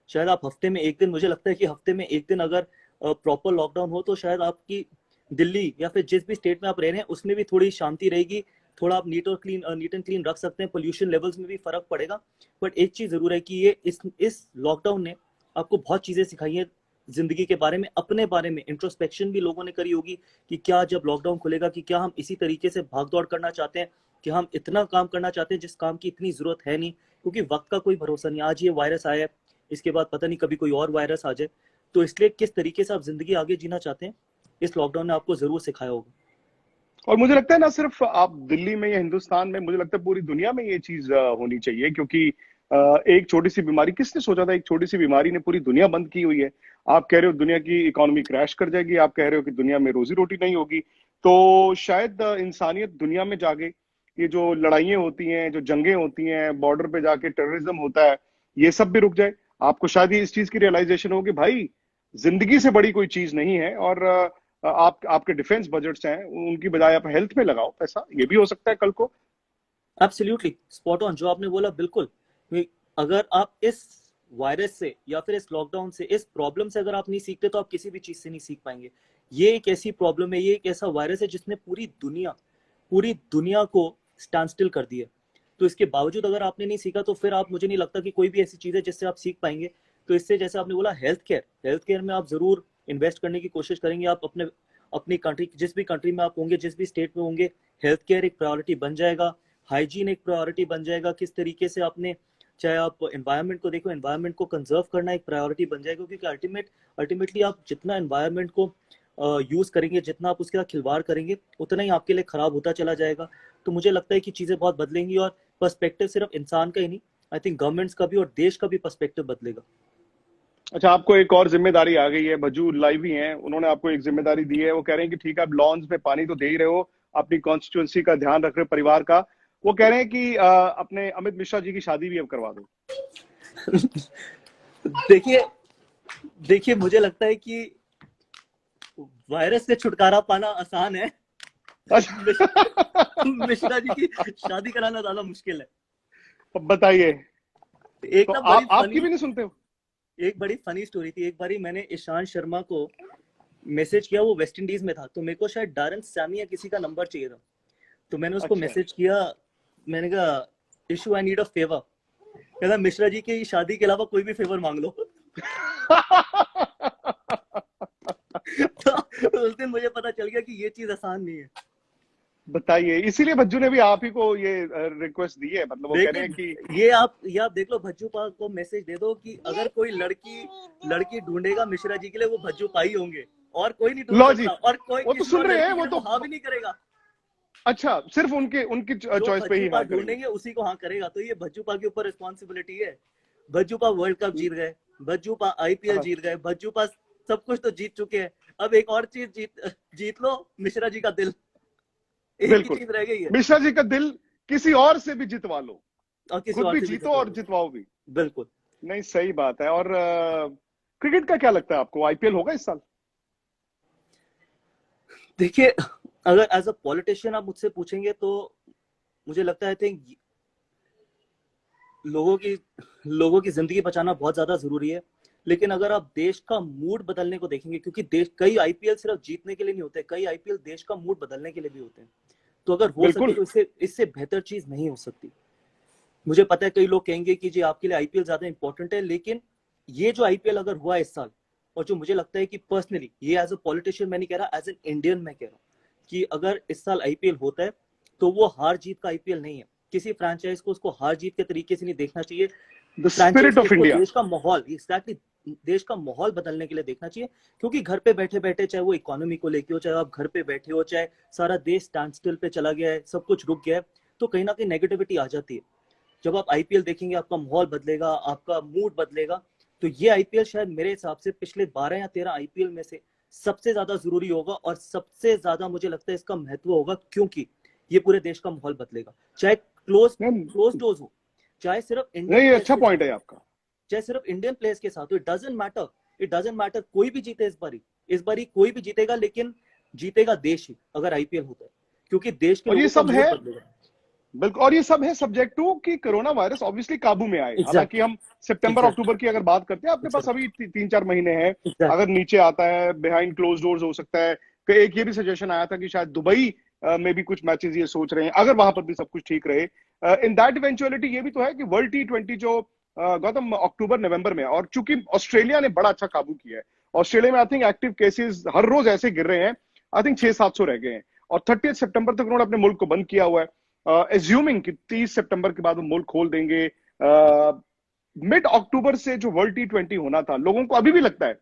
शायद आप हफ्ते में एक दिन, मुझे लगता है कि हफ्ते में एक दिन अगर प्रॉपर लॉकडाउन हो तो शायद आपकी दिल्ली या फिर जिस भी स्टेट में आप रह रहे हैं उसमें भी थोड़ी शांति रहेगी, थोड़ा आप नीट एंड क्लीन रख सकते हैं, पोल्यूशन लेवल्स में भी फर्क पड़ेगा। बट एक चीज जरूर है कि ये इस लॉकडाउन ने आपको बहुत चीजें सिखाई हैं जिंदगी के बारे में, अपने बारे में इंट्रोस्पेक्शन भी लोगों ने करी होगी कि क्या जब लॉकडाउन खुलेगा कि क्या हम इसी तरीके से भागदौड़ करना चाहते हैं, कि हम इतना काम करना चाहते हैं जिस काम की इतनी जरूरत है नहीं, क्योंकि वक्त का कोई भरोसा नहीं। आज ये वायरस आया है, इसके बाद पता नहीं कभी कोई और वायरस आ जाए। तो इसलिए किस तरीके से आप जिंदगी आगे जीना चाहते हैं, इस लॉकडाउन ने आपको जरूर सिखाया होगा। और मुझे लगता है ना सिर्फ आप दिल्ली में या हिंदुस्तान में, मुझे लगता है पूरी दुनिया में ये चीज होनी चाहिए, क्योंकि एक छोटी सी बीमारी, किसने सोचा था एक छोटी सी बीमारी ने पूरी दुनिया बंद की हुई है। आप कह रहे हो दुनिया की इकोनॉमी क्रैश कर जाएगी, आप कह रहे हो कि दुनिया में रोजी रोटी नहीं होगी, तो शायद इंसानियत दुनिया में जागे। ये जो लड़ाइयाँ होती हैं, जो जंगें होती हैं, बॉर्डर पे जाके टेररिज्म होता है, ये सब भी रुक जाए। आपको शायद इस चीज की रियलाइजेशन हो कि भाई जिंदगी से बड़ी कोई चीज नहीं है, और आपके डिफेंस बजट्स हैं, उनकी बजाय आप हेल्थ में लगाओ पैसा, ये भी हो सकता है कल को। एब्सोल्युटली स्पॉट ऑन जो आपने बोला, बिल्कुल। अगर आप इस वायरस से या फिर इस लॉकडाउन से, इस प्रॉब्लम से अगर आप नहीं सीखते तो आप किसी भी चीज से नहीं सीख पाएंगे। ये एक ऐसी प्रॉब्लम है, ये एक ऐसा वायरस है जिसने पूरी दुनिया को स्टैंड स्टिल कर दिया। तो इसके बावजूद अगर आपने नहीं सीखा तो फिर आप, मुझे नहीं लगता कि कोई भी ऐसी चीज है जिससे आप सीख पाएंगे। तो इससे, जैसे आपने बोला, हेल्थ केयर में आप जरूर इन्वेस्ट करने की कोशिश करेंगे। आप अपनी कंट्री, जिस भी कंट्री में आप होंगे, जिस भी स्टेट में होंगे, हेल्थ केयर एक प्रायोरिटी बन जाएगा, हाइजीन एक प्रायोरिटी बन जाएगा। किस तरीके से आपने, चाहे आप एनवायरनमेंट को देखो, एनवायरनमेंट को कंजर्व करना एक प्रायोरिटी बन जाएगा, क्योंकि अल्टीमेटली आप जितना एनवायरनमेंट को यूज करेंगे, जितना आप उसके साथ खिलवाड़ करेंगे, उतना ही आपके लिए खराब होता चला जाएगा। तो मुझे लगता है कि चीजें बहुत बदलेंगी, और पर्सपेक्टिव सिर्फ इंसान का ही नहीं, आई थिंक गवर्नमेंट्स का भी और देश का भी पर्सपेक्टिव बदलेगा। अच्छा, आपको एक और जिम्मेदारी आ गई है। भज्जू लाइव ही हैं, उन्होंने आपको एक जिम्मेदारी दी है। वो कह रहे हैं कि ठीक है, आप लॉन्स में पानी तो दे ही रहे हो, अपनी कॉन्स्टिट्यूंसी का ध्यान रख रहे हो, परिवार का। वो कह रहे हैं कि अपने अमित मिश्रा जी की शादी भी अब करवा दो। देखिए मुझे लगता है कि वायरस से छुटकारा पाना आसान है, मिश्रा जी की शादी कराना ज्यादा मुश्किल है। अब बताइए, एक तो ना आपकी भी नहीं सुनते हो? एक बड़ी फनी स्टोरी थी। एक बारी मैंने ईशांत शर्मा को मैसेज किया, वो वेस्ट इंडीज में था, तो मेरे को शायद डारन सैमी या किसी का नंबर चाहिए था। तो मैंने उसको मैसेज किया, मैंने कहा issue I need a favour. कहता मिश्रा जी की शादी के अलावा कोई भी फेवर मांग लो। तो उस दिन मुझे पता चल गया कि ये चीज आसान नहीं है। बताइए, इसीलिए भज्जू ने भी आप ही को ये रिक्वेस्ट दी है, मतलब वो कह रहे हैं कि ये आप देख लो, भज्जू पा को मैसेज दे दो कि अगर कोई लड़की ढूंढेगा मिश्रा जी के लिए, वो भज्जू पा ही होंगे, और कोई नहीं ढूंढ सकता, और कोई वो तो सुन रहे हैं, वो तो हाँ भी नहीं करेगा। अच्छा, सिर्फ उनकी चॉइस पे ही हाँ ढूंढेंगे, उसी को हाँ करेगा। तो ये भज्जू पा के ऊपर रिस्पॉन्सिबिलिटी है। भज्जू पा वर्ल्ड कप जीत गए, भज्जू पा आईपीएल जीत गए, भज्जू पा सब कुछ तो जीत चुके हैं। अब एक और चीज जीत लो, मिश्रा जी का दिल। बिल्कुल, चीज रह गई है, मिश्रा जी का दिल किसी और से भी जितवा लो, और खुद भी जीतो और जितवाओ भी। बिल्कुल, नहीं, सही बात है। और क्रिकेट का क्या लगता है आपको, आईपीएल होगा इस साल? देखिए, अगर एज अ पॉलिटिशियन आप मुझसे पूछेंगे तो मुझे लगता है, आई थिंक लोगों की जिंदगी बचाना बहुत ज्यादा जरूरी है। लेकिन अगर आप देश का मूड बदलने को देखेंगे, क्योंकि कई आईपीएल सिर्फ जीतने के लिए नहीं होते, कई आईपीएल देश का मूड बदलने के लिए भी होते हैं। तो अगर हो सके तो इससे बेहतर चीज नहीं हो सकती। मुझे पता है कई लोग कहेंगे कि जी आपके लिए आईपीएल ज्यादा इंपॉर्टेंट है, लेकिन ये जो आईपीएल अगर हुआ इस साल, और जो मुझे लगता है कि पर्सनली, ये एज अ पॉलिटिशियन मैं नहीं कह रहा, एज एन इंडियन मैं कह रहा हूँ कि अगर इस साल आईपीएल होता है तो वो हार जीत का आईपीएल नहीं है। किसी फ्रैंचाइज को उसको हार जीत के तरीके से नहीं देखना चाहिए। स्पिरिट ऑफ इंडिया, देश का माहौल, एग्जैक्टली देश का माहौल बदलने के लिए देखना चाहिए। क्योंकि घर पे बैठे बैठे, चाहे वो इकोनॉमी को लेके हो, चाहे आप घर पे बैठे हो, चाहे सारा देश स्टैंड स्टिल पे चला गया है, सब कुछ रुक गया है, तो कहीं ना कहीं नेगेटिविटी आ जाती है। जब आप आईपीएल देखेंगे, आपका माहौल बदलेगा, आपका मूड बदलेगा। तो ये आईपीएल शायद मेरे हिसाब से पिछले 12 या 13 आईपीएल में से सबसे ज्यादा जरूरी होगा, और सबसे ज्यादा मुझे लगता है इसका महत्व होगा, क्योंकि ये पूरे देश का माहौल बदलेगा। चाहे क्लोज डोज हो, चाहे सिर्फ इंडियन, अच्छा पॉइंट है आपका, चाहे सिर्फ इंडियन प्लेयर्स के साथ हो, इट डजंट मैटर। कोई भी जीते इस बारी कोई भी जीतेगा, लेकिन जीतेगा देश ही अगर आईपीएल होता है, क्योंकि देश के ये सब है बदलेगा। बिल्कुल। और ये सब है सब्जेक्ट टू कि कोरोना वायरस ऑब्वियसली काबू में आए। हालांकि हम सितंबर अक्टूबर की अगर बात करते हैं, अपने पास अभी 3-4 महीने हैं। अगर नीचे आता है, बिहाइंड क्लोज डोर्स हो सकता है। एक ये भी सजेशन आया था कि शायद दुबई में भी कुछ मैचेस ये सोच रहे हैं, अगर वहां पर भी सब कुछ ठीक रहे। इन दैट इवेंचुअलिटी ये भी तो है कि वर्ल्ड T20 जो गौतम अक्टूबर नवंबर में, और चूंकि ऑस्ट्रेलिया ने बड़ा अच्छा काबू किया है, ऑस्ट्रेलिया में आई थिंक एक्टिव केसेस हर रोज ऐसे गिर रहे हैं, आई थिंक 600-700 रह गए हैं, और 30 सितंबर तक उन्होंने अपने मुल्क को बंद किया हुआ है, एज्यूमिंग कि 30 सितंबर के बाद वो मुल्क खोल देंगे। मिड अक्टूबर से जो वर्ल्ड T20 होना था, लोगों को अभी भी लगता है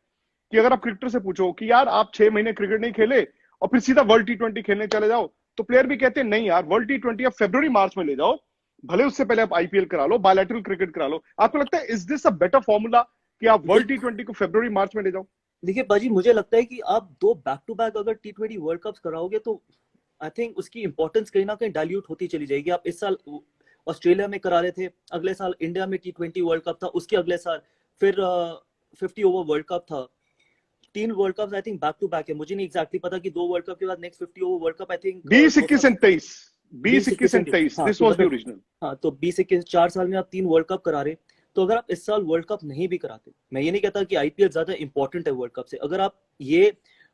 कि अगर आप क्रिकेटर से पूछो कि यार आप 6 महीने क्रिकेट नहीं खेले और फिर सीधा वर्ल्ड T20 खेलने चले जाओ, तो प्लेयर भी कहते हैं नहीं यार, वर्ल्ड T20 आप फरवरी मार्च में ले जाओ, भले उससे पहले आप आईपीएल करा लो, बायलैटरल क्रिकेट करा लो। आपको लगता है is this a better formula कि आप वर्ल्ड T20 को फरवरी मार्च में ले जाओ? देखिए बाजी, मुझे लगता है कि आप दो बैक टू बैक अगर T20 वर्ल्ड कप कराओगे तो आई थिंक उसकी इंपॉर्टेंस कहीं ना कहीं डाइल्यूट होती चली जाएगी। आप इस साल ऑस्ट्रेलिया में करा रहे थे, अगले साल इंडिया में T20 वर्ल्ड कप था, उसके अगले साल फिर 50 ओवर वर्ल्ड कप था। 3 world cup I think back to back है, मुझे नहीं एग्जैक्टली पता कि 2 वर्ल्ड कप के बाद next 50 over world cup I think 20, 21 और 23, 20, 21 और 23, दिस वाज द ओरिजिनल। हाँ, तो 20-21 4 साल में आप 3 वर्ल्ड कप करा रहे। तो अगर आप इस साल वर्ल्ड कप नहीं भी कराते, मैं ये नहीं कहता कि आईपीएल ज्यादा इंपॉर्टेंट है वर्ल्ड कप से, अगर आप ये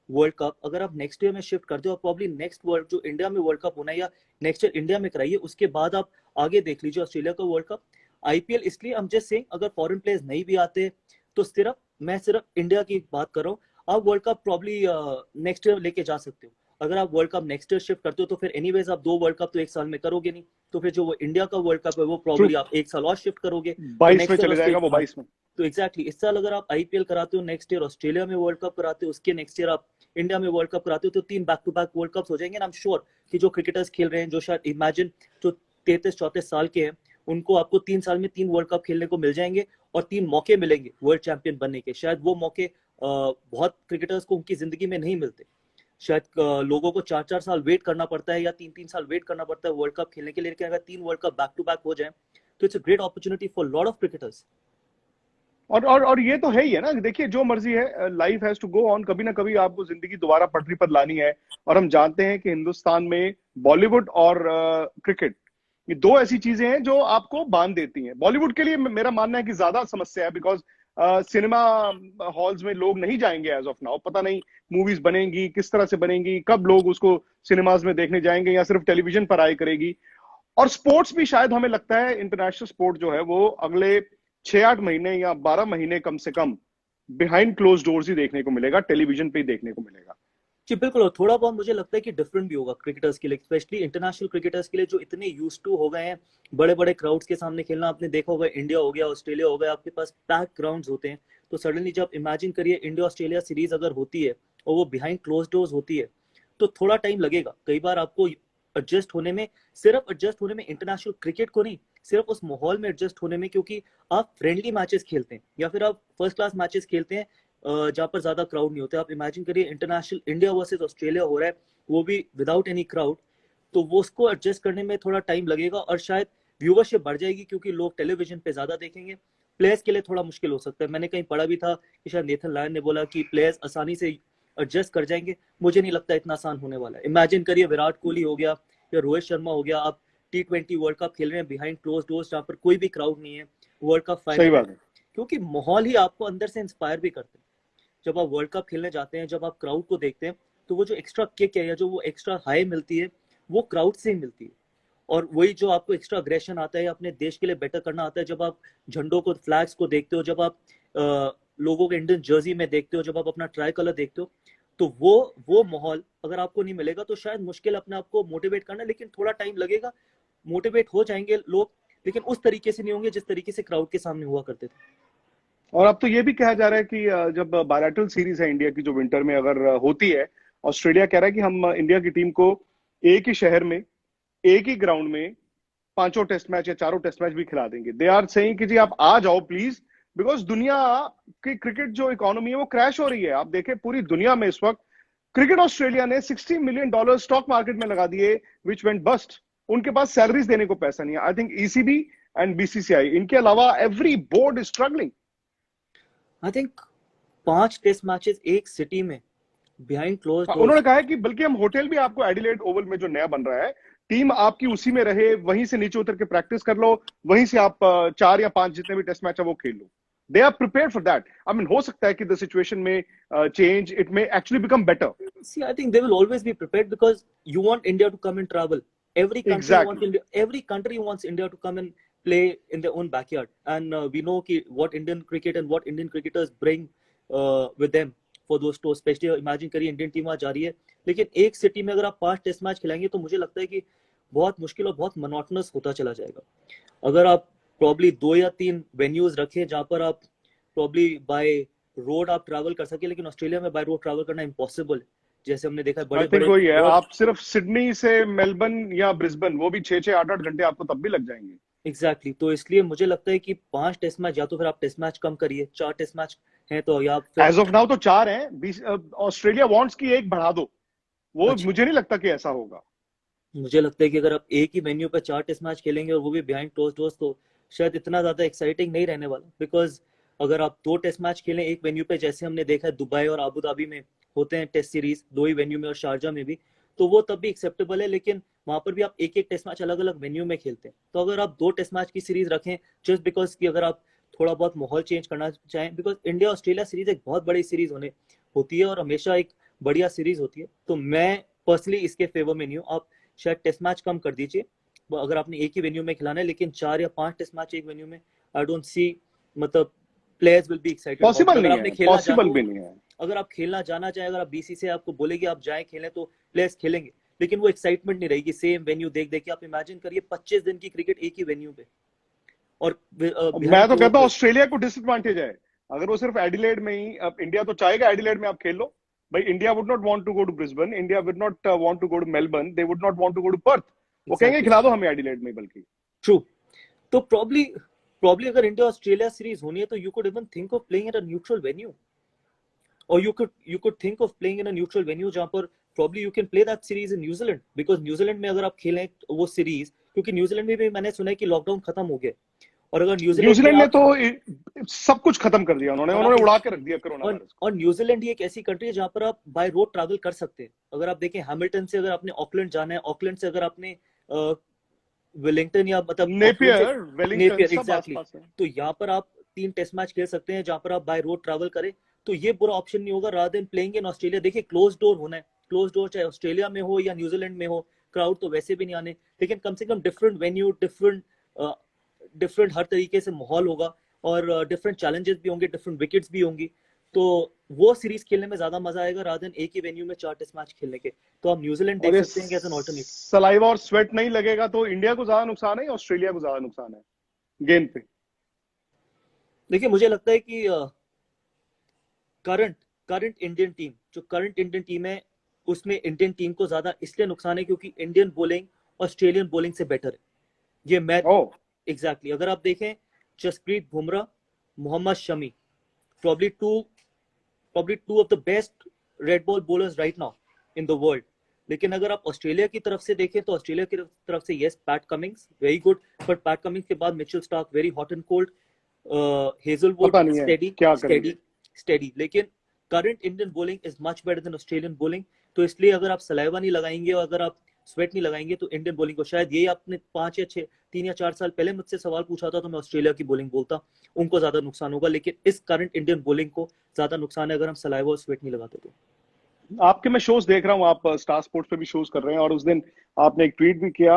वर्ल्ड कप अगर आप नेक्स्ट ईयर में शिफ्ट करते हो, प्रॉब्ली नेक्स्ट वर्ल्ड जो इंडिया में वर्ल्ड कप होना है या नेक्स्ट ईयर इंडिया में कराइए, उसके बाद आप आगे देख लीजिए ऑस्ट्रेलिया का वर्ल्ड कप। आईपीएल इसलिए हम जस्ट सेइंग अगर फॉरेन प्लेयर्स नहीं भी आते तो मैं सिर्फ इंडिया की बात कर रहा हूँ, आप world cup probably next year लेके जा सकते हो। अगर आप world cup next year shift करते हो तो फिर एनीवेज आप 2 वर्ल्ड कप तो एक साल में करोगे नहीं, तो फिर जो वो इंडिया का वर्ल्ड कप है वो प्रॉब्ली आप एक साल और शिफ्ट करोगे, 22 में चले जाएगा वो, 22 में। तो एग्जैक्टली इस साल अगर आप आईपीएल कराते हो, नेक्स्ट ईयर ऑस्ट्रेलिया में वर्ल्ड कप कराते हो, उसके नेक्स्ट ईयर आप इंडिया में वर्ल्ड कप कराते हो, तो 3 back to back world cups हो जाएंगे। आई एम श्योर कि जो क्रिकेटर्स खेल रहे हैं, जो शायद इमेजिन जो 33-34 साल के हैं, उनको आपको 3 साल में 3 वर्ल्ड कप खेलने को मिल जाएंगे और 3 मौके मिलेंगे वर्ल्ड चैंपियन बनने के। शायद वो मौके बहुत क्रिकेटर्स को उनकी जिंदगी में नहीं मिलते, शायद लोगों को 4-4 साल वेट करना पड़ता है या 3-3 साल वेट करना पड़ता है वर्ल्ड कप खेलने के लिए। लेकिन अगर 3 world cup back to back हो जाए तो it's a great opportunity for lot of cricketers. और ये तो है ही है ना, देखिए जो मर्जी है, life has to go on, कभी ना कभी आपको जिंदगी दोबारा पटरी पर लानी है। और हम जानते हैं कि हिंदुस्तान में बॉलीवुड और क्रिकेट, ये 2 ऐसी चीजें हैं जो आपको बांध देती हैं। बॉलीवुड के लिए मेरा मानना है कि ज्यादा समस्या है, बिकॉज सिनेमा हॉल्स में लोग नहीं जाएंगे एज ऑफ नाउ, पता नहीं मूवीज बनेंगी किस तरह से बनेंगी, कब लोग उसको सिनेमाज में देखने जाएंगे या सिर्फ टेलीविजन पर आए करेगी। और स्पोर्ट्स भी शायद हमें लगता है इंटरनेशनल स्पोर्ट जो है वो अगले 6-8 महीने या 12 महीने कम से कम बिहाइंड क्लोज डोर्स ही देखने को मिलेगा, टेलीविजन पे ही देखने को मिलेगा। जी बिल्कुल, और थोड़ा बहुत मुझे लगता है कि डिफरेंट भी होगा क्रिकेटर्स के लिए, स्पेशली इंटरनेशनल क्रिकेटर्स के लिए जो इतने यूज्ड टू हो गए हैं बड़े बड़े क्राउड्स के सामने खेलना। आपने देखा होगा इंडिया हो गया, ऑस्ट्रेलिया हो गया, आपके पास पैक ग्राउंड्स होते हैं, तो सडनली जब इमेजिन करिए इंडिया ऑस्ट्रेलिया सीरीज अगर होती है और वो बिहाइंड क्लोज डोर्स होती है, तो थोड़ा टाइम लगेगा कई बार आपको एडजस्ट होने में, सिर्फ एडजस्ट होने में इंटरनेशनल क्रिकेट को नहीं, सिर्फ उस माहौल में एडजस्ट होने में, क्योंकि आप फ्रेंडली मैचेस खेलते हैं या फिर आप फर्स्ट क्लास मैचेस खेलते हैं जहां पर ज्यादा क्राउड नहीं होते। आप इमेजिन करिए इंटरनेशनल इंडिया वर्सेस ऑस्ट्रेलिया हो रहा है, वो भी विदाउट एनी क्राउड, तो वो उसको एडजस्ट करने में थोड़ा टाइम लगेगा और शायद व्यूवरशिप बढ़ जाएगी क्योंकि लोग टेलीविजन पे ज्यादा देखेंगे। प्लेयर्स के लिए थोड़ा मुश्किल हो सकता है, मैंने कहीं पढ़ा भी था कि शायद नेथन लायन ने बोला कि प्लेयर्स आसानी से एडजस्ट कर जाएंगे, मुझे नहीं लगता इतना आसान होने वाला है। इमेजिन करिए विराट कोहली हो गया या रोहित शर्मा हो गया, आप T20 वर्ल्ड कप खेल रहे हैं बिहाइंड क्लोज डोर्स जहां पर कोई भी क्राउड नहीं है, वर्ल्ड कप फाइनल, क्योंकि माहौल ही आपको अंदर से इंस्पायर भी करते हैं। जब आप वर्ल्ड कप खेलने जाते हैं, जब आप क्राउड को देखते हैं, तो वो जो एक्स्ट्रा किक है या जो वो एक्स्ट्रा हाई मिलती है वो क्राउड से ही मिलती है। और वही जो आपको एक्स्ट्रा अग्रेशन आता है, अपने देश के लिए बेटर करना आता है, जब आप झंडों को, फ्लैग्स को देखते हो, जब आप लोगों के इंडियन जर्सी में देखते हो, जब आप अपना ट्राई कलर देखते हो, तो वो माहौल अगर आपको नहीं मिलेगा तो शायद मुश्किल अपने आप को मोटिवेट करना, लेकिन थोड़ा टाइम लगेगा, मोटिवेट हो जाएंगे लोग, लेकिन उस तरीके से नहीं होंगे जिस तरीके से क्राउड के सामने हुआ करते थे। और अब तो ये भी कहा जा रहा है कि जब बायलैटरल सीरीज है इंडिया की जो विंटर में अगर होती है, ऑस्ट्रेलिया कह रहा है कि हम इंडिया की टीम को एक ही शहर में एक ही ग्राउंड में 5 टेस्ट मैच या 4 टेस्ट मैच भी खिला देंगे। दे आर सेइंग कि जी आप आ जाओ प्लीज, बिकॉज दुनिया की क्रिकेट जो इकोनॉमी है वो क्रैश हो रही है। आप देखें पूरी दुनिया में इस वक्त क्रिकेट ऑस्ट्रेलिया ने $60 मिलियन स्टॉक मार्केट में लगा दिए, विच वेंट बस्ट। उनके पास सैलरीज देने को पैसा नहीं है। I think ECB and BCCI, इनके अलावा every board is struggling. I think 5 test matches एक सिटी में बिहाइंड क्लोज डोर्स। उन्होंने कहा है कि बल्कि हम होटल भी आपको एडिलेड ओवल में जो नया बन रहा है, टीम आपकी उसी में रहे, वहीं से नीचे उतर के प्रैक्टिस कर लो, वहीं से आप 4 या 5 जितने भी टेस्ट मैच है वो खेल लो। They are prepared for that. I mean हो सकता है कि द सिचुएशन में change, it may actually become better. See, I think they will always be prepared because you want India to come and travel. Every country Exactly. wants India. Every country wants India to come and play in their own backyard. And we know what Indian cricket and what Indian cricketers bring with them. For those two, specially imagine करिए इंडियन टीम वहाँ जा रही है, लेकिन एक सिटी में अगर आप 5 टेस्ट मैच खिलाएंगे तो मुझे लगता है कि बहुत मुश्किल और बहुत मोनोटोनस होता चला जाएगा। अगर आप प्रॉब्ली 2 या 3 वेन्यूज रखें जहां पर आप प्रॉब्ली बाय रोड आप ट्रैवल कर सके, लेकिन ऑस्ट्रेलिया में बाय रोड ट्रैवल करना इम्पॉसिबल है, जैसे हमने देखा है आई बड़े थिंक बड़े वही है, रोड। आप सिर्फ सिडनी से मेलबर्न या ब्रिस्बेन, वो भी 6-6 8-8 घंटे आपको तब भी लग जाएंगे। एग्जैक्टली तो इसलिए मुझे लगता है कि 5 टेस्ट मैच, या तो फिर आप टेस्ट मैच कम करिए, 4 टेस्ट मैच हैं तो, या फिर एज ऑफ नाउ तो 4 हैं, ऑस्ट्रेलिया वांट्स की एक बढ़ा दो, वो अच्छा, मुझे नहीं लगता कि ऐसा होगा। मुझे लगता है कि अगर आप एक ही वेन्यू पे 4 टेस्ट मैच खेलेंगे और वो भी बिहाइंड क्लोज्ड डोर्स, तो शायद इतना ज्यादा एक्साइटिंग नहीं रहने वाला। बिकॉज अगर आप 2 टेस्ट मैच खेलें एक वेन्यू पे, जैसे हमने देखा है दुबई और अबू धाबी में होते हैं टेस्ट सीरीज 2 ही वेन्यू में, और शारजा में भी, तो वो तब भी एक्सेप्टेबल है, लेकिन वहां पर भी आप एक एक टेस्ट मैच अलग अलग वेन्यू में खेलते हैं। तो अगर आप 2 टेस्ट मैच की सीरीज रखें जस्ट बिकॉज कि अगर आप थोड़ा बहुत माहौल चेंज करना चाहें, बिकॉज इंडिया ऑस्ट्रेलिया सीरीज एक बहुत बड़ी सीरीज होती है और हमेशा एक बढ़िया सीरीज होती है, तो मैं पर्सनली इसके फेवर में नहीं हूँ। आप शायद टेस्ट मैच कम कर दीजिए अगर आपने एक ही वेन्यू में खिलाना है, लेकिन 4 या 5 टेस्ट मैच एक वेन्यू में, आई डोंट सी, मतलब players will be excited about possible अगर नहीं आपने है, खेलना पॉसिबल जाना, भी नहीं है। अगर आप खेलना जाना चाहें, अगर आप बीसीसीआई आपको बोलेगी आप जाएं खेलें, तो प्लेयर्स खेलेंगे, लेकिन वो एक्साइटमेंट नहीं रहेगी सेम वेन्यू देख देख के। आप इमेजिन करिए 25 दिन की क्रिकेट एक ही वेन्यू पे, और मैं बिहाइंड तो क्लोज्ड कहता हूँ डोर्स। ऑस्ट्रेलिया को डिसएडवांटेज है अगर वो सिर्फ एडिलेड में ही, अब इंडिया तो चाहेगा एडिलेड में आप खेल लो भाई, India would not want to go to Brisbane, India would not want to go to Melbourne, they would not want to go to Perth, वो कहेंगे एग्जैक्टली खिला दो हमें एडिलेड में। बल्कि ट्रू, तो प्रॉब्ली अगर इंडिया ऑस्ट्रेलिया सीरीज होनी है तो you could even think of playing at a neutral venue, or you could think of playing in a neutral venue जहां पर probably you can play that series in New Zealand, because New Zealand में अगर आप खेलें वो सीरीज, क्योंकि न्यूजीलैंड में भी मैंने सुना है कि लॉकडाउन खत्म हो गया, और अगर न्यूजीलैंड में न्यूजीलैंड ने आप, तो सब कुछ खत्म कर दिया, उन्होंने और उन्होंने आप उड़ा के रख दिया कोरोना वायरस को। और न्यूजीलैंड ही एक ऐसी कंट्री है जहां पर आप बाय रोड ट्रैवल कर सकते हैं। अगर आप देखें हैमिल्टन से अगर आपने ऑकलैंड जाना है, ऑकलैंड से अगर आपने वेलिंगटन या मतलब ऑकलैंड से नेपियर, वेलिंगटन नेपियर, सब एग्जैक्टली, आसपास है। तो यहाँ पर आप 3 टेस्ट मैच खेल सकते हैं जहां पर आप बाय रोड ट्रैवल करें, तो ये बुरा ऑप्शन नहीं होगा rather than playing in Australia. देखिए क्लोज डोर होना है, क्लोज डोर चाहे ऑस्ट्रेलिया में हो या न्यूजीलैंड में हो, क्राउड तो वैसे भी नहीं आने, लेकिन कम से कम डिफरेंट वेन्यू, डिफरेंट हर तरीके से माहौल होगा, और डिफरेंट चैलेंजेस भी होंगे, डिफरेंट विकेट्स भी होंगी, तो वो सीरीज खेलने में ज्यादा मजा आएगा रादर देन एक ही वेन्यू में 4 टेस्ट मैच खेलने के। तो आप न्यूजीलैंड और देख ये सकते हैं एज एन ऑल्टरनेट। सलाइवा और स्वेट नहीं लगेगा तो इंडिया को ज्यादा नुकसान है या ऑस्ट्रेलिया को ज्यादा नुकसान है गेंद पे? देखिए मुझे लगता है कि करंट करंट इंडियन टीम, जो करंट इंडियन टीम है, उसमें इंडियन टीम को ज्यादा इसलिए नुकसान है क्योंकि इंडियन बॉलिंग ऑस्ट्रेलियन बॉलिंग से बेटर है, ये मैं ओ एग्जैक्टली अगर आप देखें Jasprit Bumrah, Mohammed Shami, probably two of the best red ball bowlers right now in the world। लेकिन अगर आप ऑस्ट्रेलिया की तरफ से देखें तो ऑस्ट्रेलिया की तरफ से yes Pat Cummins very good, but Pat Cummins के बाद Mitchell Starc very hot and cold, Hazlewood पता नहीं है स्टेडी क्या स्टेडी करेंगे। स्टेडी, लेकिन current Indian bowling is much better than Australian bowling. तो इसलिए अगर आप सलाइवा नहीं लगाएंगे और अगर आप स्वेट नहीं लगाएंगे तो इंडियन बॉलिंग को, शायद यही आपने 3 या 4 साल पहले मुझसे सवाल पूछा था तो मैं ऑस्ट्रेलिया की बॉलिंग बोलता, उनको ज्यादा नुकसान होगा, लेकिन इस करंट इंडियन बॉलिंग को ज्यादा नुकसान है अगर हम सलाइवा और स्वेट नहीं लगाते तो। आपके मैं शोज देख रहा हूँ, आप स्टार स्पोर्ट्स पे भी शोज कर रहे हैं, और उस दिन आपने एक ट्वीट भी किया,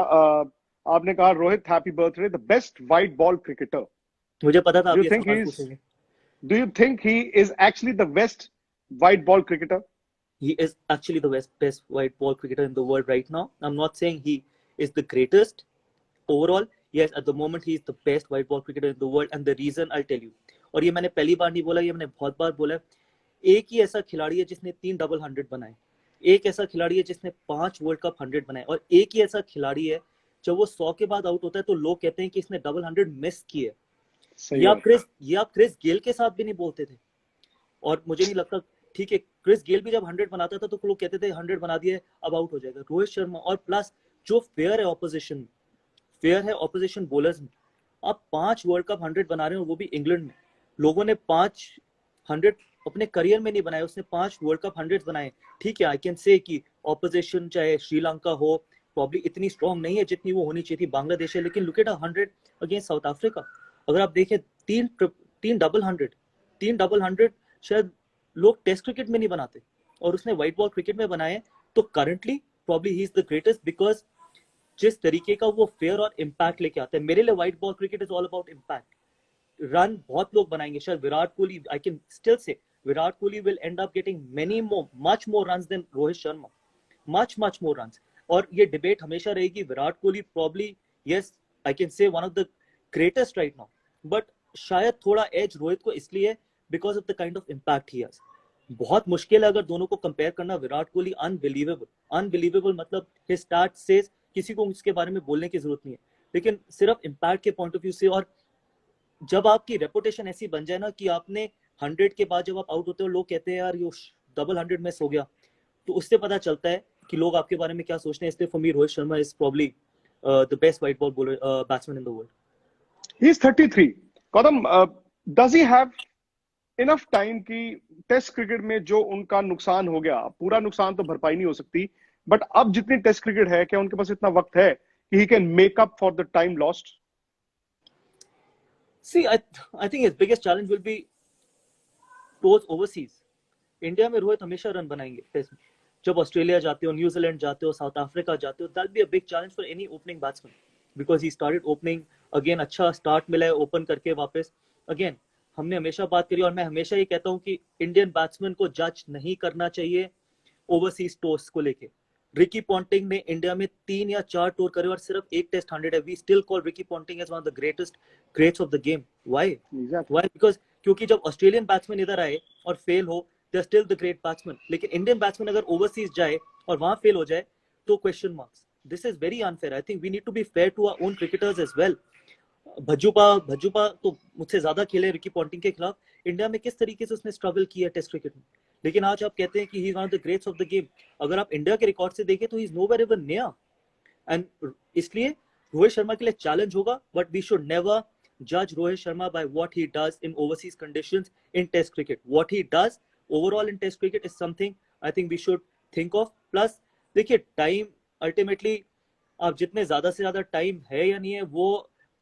आपने कहा Rohit happy birthday, the best white ball cricketer. मुझे पता था आप डू ये थिंक सवाल ही इज पूछेंगे। Do you think he is actually the best white ball cricketer? He is actually the best white ball cricketer in the world right now. I'm not saying he is the greatest overall. Yes, at the moment he is the best white ball cricketer in the world, and the reason I'll tell you. और ये मैंने पहली बार नहीं बोला, ये मैंने बहुत बार बोला है। एक ही ऐसा खिलाड़ी है जिसने 3 डबल 100 बनाए, एक ऐसा खिलाड़ी है जिसने 5 वर्ल्ड कप 100 बनाए, और एक ही ऐसा खिलाड़ी है जब वो 100 के बाद आउट होता है तो लोग कहते हैं कि इसने डबल 100 मिस किए। सही ये बात। आप क्रिस गेल के साथ भी नहीं बोलते थे, और मुझे नहीं लगता, ठीक है क्रिस गेल भी जब 100 बनाता था तो लोग कहते थे 100 बना दिए अब आउट हो जाएगा। रोहित शर्मा, और प्लस जो फेयर है ऑपोजिशन बॉलर्स में, आप 5 वर्ल्ड कप 100 बना रहे हो, वो भी इंग्लैंड में। लोगों ने 500 अपने करियर में नहीं बनाए, उसने 5 वर्ल्ड कप 100 बनाए। ठीक है, आई कैन से कि ऑपोजिशन चाहे श्रीलंका हो प्रॉब्ली इतनी स्ट्रॉन्ग नहीं है जितनी वो होनी चाहिए थी, बांग्लादेश है, लेकिन look at 100 against south Africa. अगर आप देखें 3 डबल 100 शायद लोग टेस्ट क्रिकेट में नहीं बनाते, और उसने व्हाइट बॉल क्रिकेट में बनाए। तो currently probably he is the greatest, because जिस तरीके का वो फेयर और इम्पैक्ट लेके आता है। मेरे लिए white ball cricket is all about impact. Run बहुत लोग बनाएंगे, शायद Virat Kohli, I can still say Virat Kohli will end up getting much more runs than Rohit Sharma, much more runs. और ये डिबेट हमेशा रहेगी. Virat Kohli probably, yes, I can say one of the greatest right now, but शायद थोड़ा एज रोहित को इसलिए because of the kind of impact he has. बहुत मुश्किल है अगर दोनों को कंपेयर करना. विराट कोहली अनबिलीवेबल मतलब his stats says किसी को उसके बारे में बोलने की जरूरत नहीं है, लेकिन सिर्फ इम्पैक्ट के पॉइंट ऑफ व्यू से. और जब आपकी रेपुटेशन ऐसी बन जाए ना कि आपने 100 के बाद जब आप आउट होते हो लोग कहते हैं यार ये डबल 100 मिस हो गया, तो उससे पता चलता है कि लोग आपके बारे में क्या सोचते हैं. इसलिए for me Rohit Sharma is probably the best white ball bowler batsman in the world. He is 33. Gautam, does he have enough time कि टेस्ट क्रिकेट में जो उनका नुकसान हो गया, पूरा नुकसान तो भरपाई नहीं हो सकती, बट अब जितनी टेस्ट क्रिकेट है, क्या उनके पास इतना वक्त है कि he can make up for the time lost? See, I think his biggest challenge will be towards overseas. India में रोहित हमेशा रन बनाएंगे टेस्ट में. जब ऑस्ट्रेलिया जाते हो, न्यूजीलैंड जाते हो, साउथ अफ्रीका जाते हो, that be a big challenge for any opening batsman because he started opening again. अच्छा स्टार्ट मिला है ओपन करके वापस. अगेन हमने हमेशा बात करी और मैं हमेशा ये कहता हूँ कि इंडियन बैट्समैन को जज नहीं करना चाहिए ओवरसीज टूर्स को लेके. रिकी पॉन्टिंग ने इंडिया में 3 या 4 टूर करे और सिर्फ एक टेस्ट 100 है. We still call Ricky Ponting as one of the greats of the game. Why? Because क्योंकि जब ऑस्ट्रेलियन बैट्समैन इधर आए और फेल हो, they are still the great batsman. लेकिन इंडियन बैट्समैन अगर ओवरसीज जाए और वहां फेल हो जाए तो question marks. This is very unfair. I think we need to be fair to our own cricketers as well. Bhajjupa तो मुझसे ज्यादा खेले रिकी पॉन्टिंग के खिलाफ. इंडिया में किस तरीके से उसने स्ट्रगल किया टेस्ट क्रिकेट में, लेकिन आज आप कहते हैं कि he is one of the greats of the game. अगर आप इंडिया के रिकॉर्ड से देखें तो he is nowhere even near. And इसलिए रोहित शर्मा के लिए चैलेंज होगा, but we should never judge Rohit Sharma by what he does in overseas conditions in test cricket. What he does overall in test cricket is something I think we should think of. Plus देखिए टाइम अल्टीमेटली आप जितने ज्यादा से ज्यादा टाइम है या नहीं है वो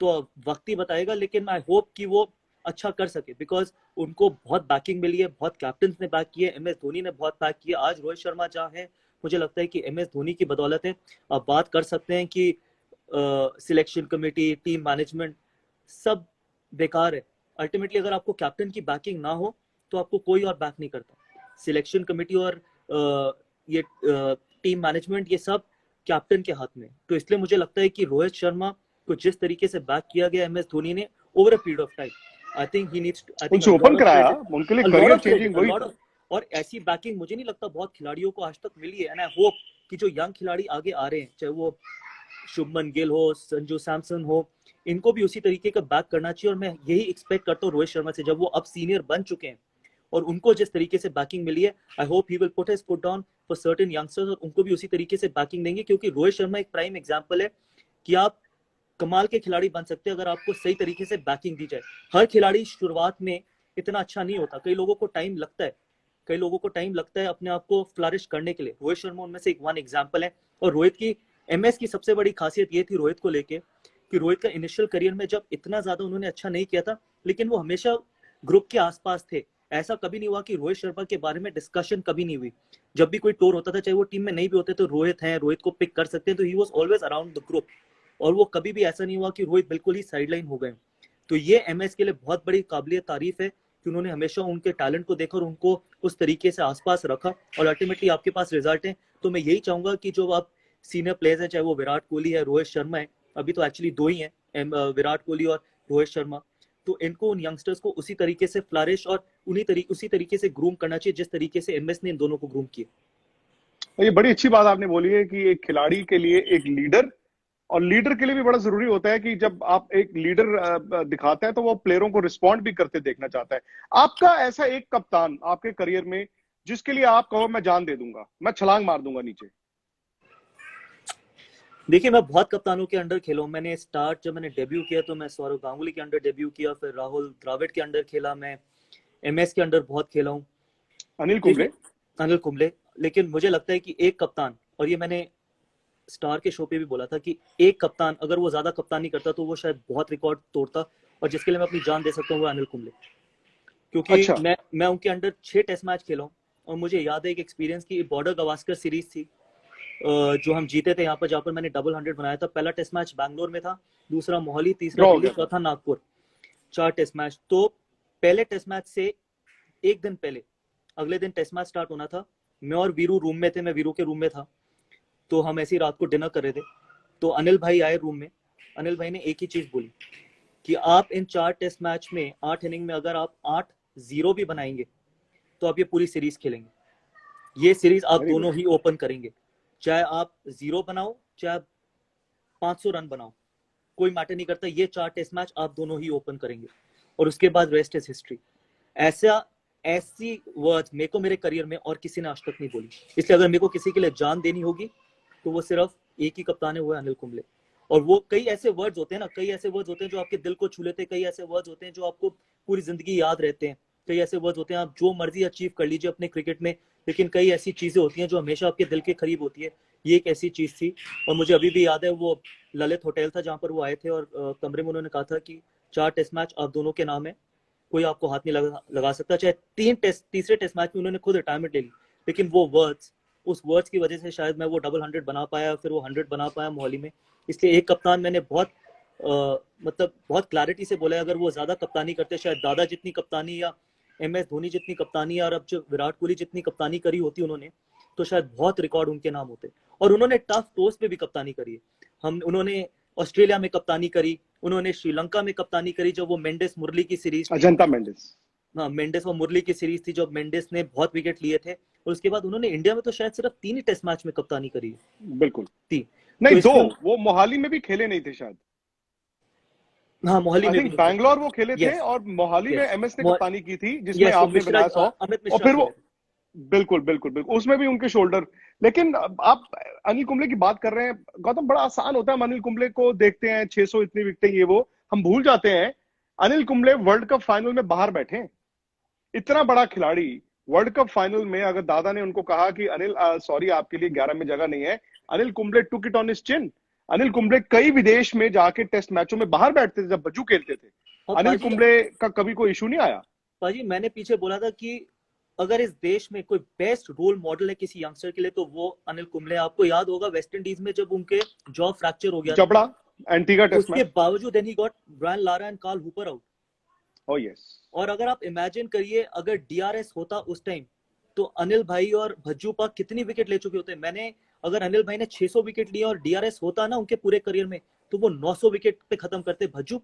तो वक्त ही बताएगा, लेकिन आई होप कि वो अच्छा कर सके बिकॉज उनको बहुत बैकिंग मिली है, बहुत कैप्टन ने बैक किया, MS धोनी ने बहुत बैक किया. आज रोहित शर्मा जहाँ है मुझे लगता है कि MS धोनी की बदौलत है. आप बात कर सकते हैं कि सिलेक्शन कमेटी, टीम मैनेजमेंट सब बेकार है. अल्टीमेटली अगर आपको कैप्टन की बैकिंग ना हो तो आपको कोई और बैक नहीं करता. सिलेक्शन कमेटी और ये टीम मैनेजमेंट ये सब कैप्टन के हाथ में. तो इसलिए मुझे लगता है कि रोहित शर्मा को जिस तरीके से बैक किया गया MS धोनी ने over a period of time, I think he needs उनसे ओपन कराया, उनके लिए करियर चेंजिंग हुई. और ऐसी बैकिंग मुझे नहीं लगता बहुत खिलाड़ियों को आज तक मिली है. एंड आई होप कि जो यंग खिलाड़ी आगे आ रहे हैं, चाहे वो शुभमन गिल हो, संजू सैमसन हो, इनको भी उसी तरीके का बैक करना चाहिए. और मैं यही एक्सपेक्ट करता हूँ रोहित शर्मा से, जब वो अब सीनियर बन चुके हैं और उनको जिस तरीके से बैकिंग मिली है, I hope he will put his foot down for certain youngsters और उनको भी उसी तरीके से बैकिंग देंगे. क्योंकि रोहित शर्मा एक प्राइम एग्जांपल है कि आप कमाल के खिलाड़ी बन सकते हैं अगर आपको सही तरीके से बैकिंग दी जाए. हर खिलाड़ी शुरुआत में इतना अच्छा नहीं होता. कई लोगों को टाइम लगता है अपने आप को फ्लरिश करने के लिए. रोहित शर्मा उनमें से एक वन एग्जाम्पल है. और रोहित की MS की सबसे बड़ी खासियत ये थी रोहित को लेके कि रोहित का इनिशियल करियर में जब इतना ज्यादा उन्होंने अच्छा नहीं किया था, लेकिन वो हमेशा ग्रुप के आसपास थे. ऐसा कभी नहीं हुआ कि रोहित शर्मा के बारे में डिस्कशन कभी नहीं हुई. जब भी कोई टूर होता था, चाहे वो टीम में नहीं भी होते, तो रोहित को पिक कर सकते हैं. तो he was always around the group. और वो कभी भी ऐसा नहीं हुआ कि रोहित बिल्कुल ही साइडलाइन हो गए. तो ये MS के लिए बहुत बड़ी काबिलियत तारीफ है कि उन्होंने हमेशा उनके टैलेंट को देखा और उनको उस तरीके से आसपास रखा और अल्टीमेटली आपके पास रिजल्ट है. तो मैं यही चाहूंगा कि जो आप सीनियर प्लेयर्स हैं, चाहे वो विराट कोहली है, रोहित शर्मा है, अभी तो एक्चुअली 2 ही हैं, विराट कोहली और रोहित शर्मा, तो इनको उन यंगस्टर्स को उसी तरीके से फ्लरिश और उसी तरीके से ग्रूम करना चाहिए जिस तरीके से MS ने इन दोनों को ग्रूम किया. ये बड़ी अच्छी बात आपने बोली है कि एक खिलाड़ी के लिए एक लीडर, और लीडर के लिए भी बड़ा जरूरी होता है कि जब आप एक लीडर दिखाते हैं तो वो प्लेयरों को रिस्पॉन्ड भी करते देखना चाहता है. आपका ऐसा एक कप्तान आपके करियर में जिसके लिए आप कहो मैं जान दे दूंगा, मैं छलांग मार दूंगा नीचे? देखिए मैं बहुत कप्तानों के अंडर खेला हूं. मैंने जब मैंने डेब्यू किया तो मैं सौरव गांगुली के अंडर डेब्यू किया, फिर राहुल द्रविड़ के अंडर खेला, मैं MS के अंडर बहुत खेला हूं, अनिल कुंबले. लेकिन मुझे लगता है कि एक कप्तान, और ये मैंने स्टार के शो पे भी बोला था कि एक कप्तान अगर वो ज्यादा कप्तानी करता तो वो शायद बहुत रिकॉर्ड तोड़ता, और जिसके लिए मैं अपनी जान दे सकता हूँ वो अनिल कुंबले. क्योंकि अच्छा. मैं उनके अंडर 6 टेस्ट मैच खेला हूँ और मुझे याद है एक एक्सपीरियंस की बॉर्डर गवास्कर सीरीज थी जो हम जीते थे यहाँ पर, जहाँ पर मैंने डबल 100 बनाया था. पहला टेस्ट मैच बैंगलोर में था, दूसरा मोहाली, तीसरा दिल्ली, चौथा नागपुर. 4 test match. तो पहले टेस्ट मैच से एक दिन पहले अगले दिन टेस्ट मैच स्टार्ट होना था, मैं और वीरू रूम में थे, मैं वीरू के रूम में था, तो हम ऐसी रात को डिनर कर रहे थे, तो अनिल भाई आए रूम में। अनिल भाई ने एक ही चीज बोली कि आप इन 4 टेस्ट मैच में 8 इनिंग में अगर आप 8-0 भी बनाएंगे तो आप ये पूरी सीरीज खेलेंगे, ये सीरीज आप Very दोनों good. ही ओपन करेंगे, चाहे आप 0 बनाओ चाहे 500 रन बनाओ, कोई मैटर नहीं करता, ये 4 टेस्ट मैच आप दोनों ही ओपन करेंगे। और उसके बाद रेस्ट इज हिस्ट्री। ऐसी वर्ड्स मेरे को मेरे करियर में और किसी ने आज तक नहीं बोली, इसलिए अगर मेरे को किसी के लिए जान देनी होगी तो वो सिर्फ एक ही कप्तान है, वो है अनिल कुंबले। और वो कई ऐसे वर्ड्स होते हैं ना, कई ऐसे वर्ड्स होते हैं जो आपके दिल को छू लेते हैं, कई ऐसे वर्ड्स होते हैं जो आपको पूरी जिंदगी याद रहते हैं, कई ऐसे वर्ड्स होते हैं आप जो मर्जी अचीव कर लीजिए अपने क्रिकेट में, लेकिन कई ऐसी चीजें होती हैं जो हमेशा आपके दिल के करीब होती है। ये एक ऐसी चीज थी। और मुझे अभी भी याद है, वो ललित होटल था जहाँ पर वो आए थे और कमरे में उन्होंने कहा था कि 4 टेस्ट मैच आप दोनों के नाम है, कोई आपको हाथ नहीं लगा सकता। चाहे तीसरे टेस्ट मैच में उन्होंने खुद रिटायरमेंट ले ली, लेकिन वो वर्ड्स, उस वर्ड्स की वजह से शायद मैं वो डबल 100 बना पाया, फिर वो 100 बना पाया मोहाली में। इसलिए एक कप्तान मैंने बहुत मतलब बहुत क्लैरिटी से बोला है, अगर वो ज्यादा कप्तानी करते, शायद दादा जितनी कप्तानी या MS धोनी जितनी कप्तानी और अब जो विराट कोहली जितनी कप्तानी करी होती उन्होंने, तो शायद बहुत रिकॉर्ड उनके नाम होते। और उन्होंने टफ टोस्ट पे भी कप्तानी करी है। उन्होंने ऑस्ट्रेलिया में कप्तानी करी, उन्होंने श्रीलंका में कप्तानी करी, जब वो मेंडिस मुरली की सीरीज, अजंता मेंडिस, हाँ मेंडिस और मुरली की सीरीज थी, जब मेंडिस ने बहुत विकेट लिए थे। और उसके बाद उन्होंने इंडिया में तो शायद सिर्फ 3 ही टेस्ट मैच में कप्तानी करी है। बिल्कुल 3 नहीं, तो 2 वो मोहाली में भी खेले नहीं थे शायद। हाँ मोहाली आई में थिंक भी बैंगलोर वो खेले थे यस और मोहाली में यस MS ने कप्तानी की थी, जिसमें यस वो आपने मिश्रा, बनाया 100। अमित और मिश्रा फिर वो खेले थे। बिल्कुल बिल्कुल बिल्कुल उसमें भी उनके शोल्डर। लेकिन आप अनिल कुंबले की बात कर रहे हैं गौतम, बड़ा आसान होता है, हम अनिल कुंबले को देखते हैं 600 इतनी विकेटें, ये वो, हम भूल जाते हैं Anil Kumble world cup final में बाहर बैठे हैं। इतना बड़ा खिलाड़ी वर्ल्ड कप फाइनल में, अगर दादा ने उनको कहा कि अनिल सॉरी आपके लिए 11 में जगह नहीं है, Anil Kumble took it on his chin. Anil Kumble कई विदेश में जाके टेस्ट मैचों में बाहर बैठते थे जब बज्जू खेलते थे। और अनिल कुंबले का कभी कोई इशू नहीं आया। पाजी मैंने पीछे बोला था कि अगर इस देश में कोई बेस्ट रोल मॉडल है किसी यंगस्टर के लिए तो वो अनिल कुंबले। आपको याद होगा वेस्ट इंडीज में जब उनके जॉ फ्रैक्चर हो गया जबड़ा एंटीगा टेस्ट उसके मैच, बावजूद then he got Brian Lara and Carl Hooper out. Oh yes. और अगर आप इमेजिन करिए अगर DRS होता उस टाइम तो अनिल भाई और भज्जू पा कितनी विकेट ले चुके होते। मैंने अगर अनिल भाई ने 600 विकेट लिए और DRS होता ना उनके पूरे करियर में तो वो 900 विकेट पे खत्म करते। भज्जू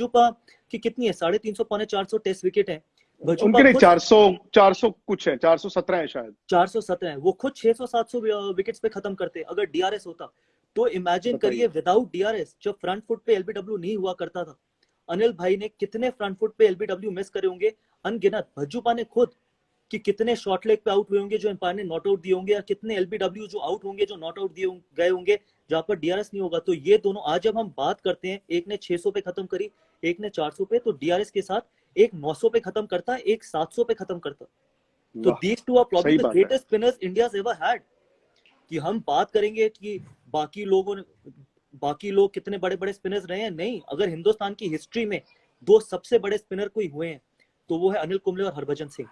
पा की कितनी है 350 पौने 400 टेस्ट विकेट है। उनके नहीं 400 कुछ है, 417 है शायद, 417 है। वो खुद 600-700 विकेट्स पे खत्म करते अगर DRS होता। तो इमेजिन करिए विदाउट DRS जब फ्रंट फुट पे LBW नहीं हुआ करता था, अनिल भाई ने कितने फ्रंट फुट पे LBW मिस करे होंगे अनगिनत। भज्जूपा ने खुद कि कितने शॉर्ट लेग पे आउट हुए होंगे जो एम्पायर ने नॉट आउट दिए होंगे, और कितने LBW जो आउट होंगे जो नॉट आउट दिए गए होंगे जहां पर DRS नहीं होगा। तो ये दोनों आज जब हम बात करते हैं, एक ने 600 पे खत्म करी, एक ने 400 पे, तो DRS के साथ एक 900 पे खत्म करता, एक 700 पे खत्म करता। तो these two are probably the greatest spinners India ever had. कि हम बात करेंगे कि बाकी लोग कितने बड़े बड़े स्पिनर्स रहे हैं, नहीं। अगर हिंदुस्तान की हिस्ट्री में 2 सबसे बड़े स्पिनर कोई हुए हैं तो वो है अनिल कुंबले और हरभजन सिंह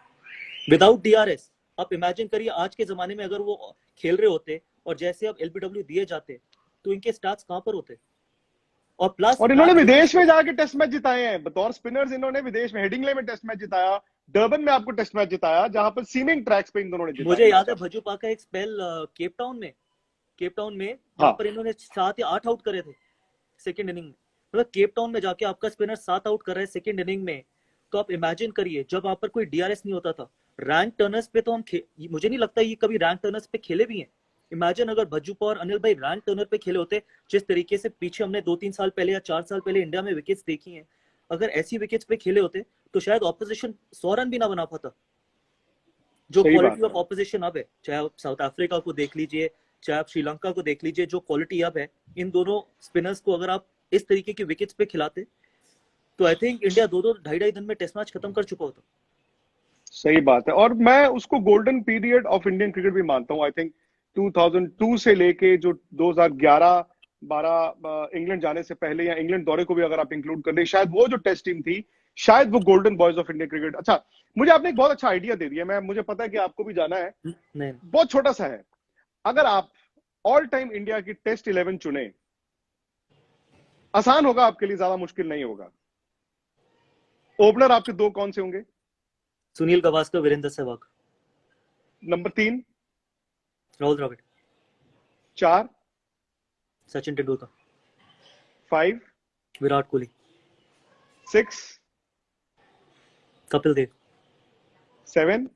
विदाउट DRS। आप इमेजिन करिए आज के जमाने में अगर वो खेल रहे होते और जैसे अब LBW दिए जाते तो इनके स्टार्ट्स कहां पर होते। और प्लस और इन्होंने विदेश में जाके टेस्ट मैच जिताए हैं बतौर स्पिनर्स। इन्होंने विदेश में हेडिंगले में टेस्ट मैच जिताया, डर्बन में आपको टेस्ट मैच जिताया, जहां पर सीमिंग ट्रैक्स पे इन दोनों ने जिताया। मुझे याद है भज्जूपा का एक स्पेल केप टाउन में जहां पर इन्होंने 7 या 8 आउट करे थे सेकंड इनिंग में। मतलब केप टाउन में जाके आपका स्पिनर 7 आउट कर रहा है सेकंड इनिंग में, तो आप इमेजिन करिए जब वहां पर कोई DRS नहीं होता था। रैंक टर्नर्स पे तो हम मुझे नहीं लगता ये कभी रैंक टर्नर्स पे खेले भी हैं। इमेजिन अगर भज्जूपा और अनिल भाई रैंक टर्नर पे खेले होते, जिस तरीके से पीछे हमने 2-3 साल पहले या 4 साल पहले इंडिया में विकेट्स देखी हैं, अगर ऐसी विकेट्स पे खेले होते तो शायद ऑपोजिशन 100 रन भी ना बना पाता। जो क्वालिटी ऑफ ऑपोजिशन अब है, चाहे आप साउथ अफ्रीका को देख लीजिए, चाहे आप श्रीलंका को देख लीजिए, जो क्वालिटी अब है, इन दोनों स्पिनर्स को अगर आप इस तरीके की विकेट्स पे खिलाते तो आई थिंक इंडिया 2-2 ढाई दिन में टेस्ट मैच खत्म कर चुका होता। सही बात है। और मैं उसको golden period of Indian cricket भी मानता हूं। आई थिंक 2002 से लेके जो 2011-12 इंग्लैंड जाने से पहले, या इंग्लैंड दौरे को भी अगर आप इंक्लूड कर ले, शायद वो जो टेस्ट टीम थी, शायद वो golden boys of Indian cricket. अच्छा, मुझे आपने एक बहुत अच्छा आइडिया दे दिया। मुझे पता है कि आपको भी जाना है, नहीं। बहुत छोटा सा है। अगर आप ऑल टाइम इंडिया की टेस्ट 11 चुने, आसान होगा आपके लिए, ज्यादा मुश्किल नहीं होगा। ओपनर आपके 2 कौन से होंगे? सुनील गावस्कर, वीरेंद्र सहवाग। Number 3, Rahul Dravid, 4, Sachin Tendulkar, 5, Virat Kohli, 6, Kapil Dev, 7,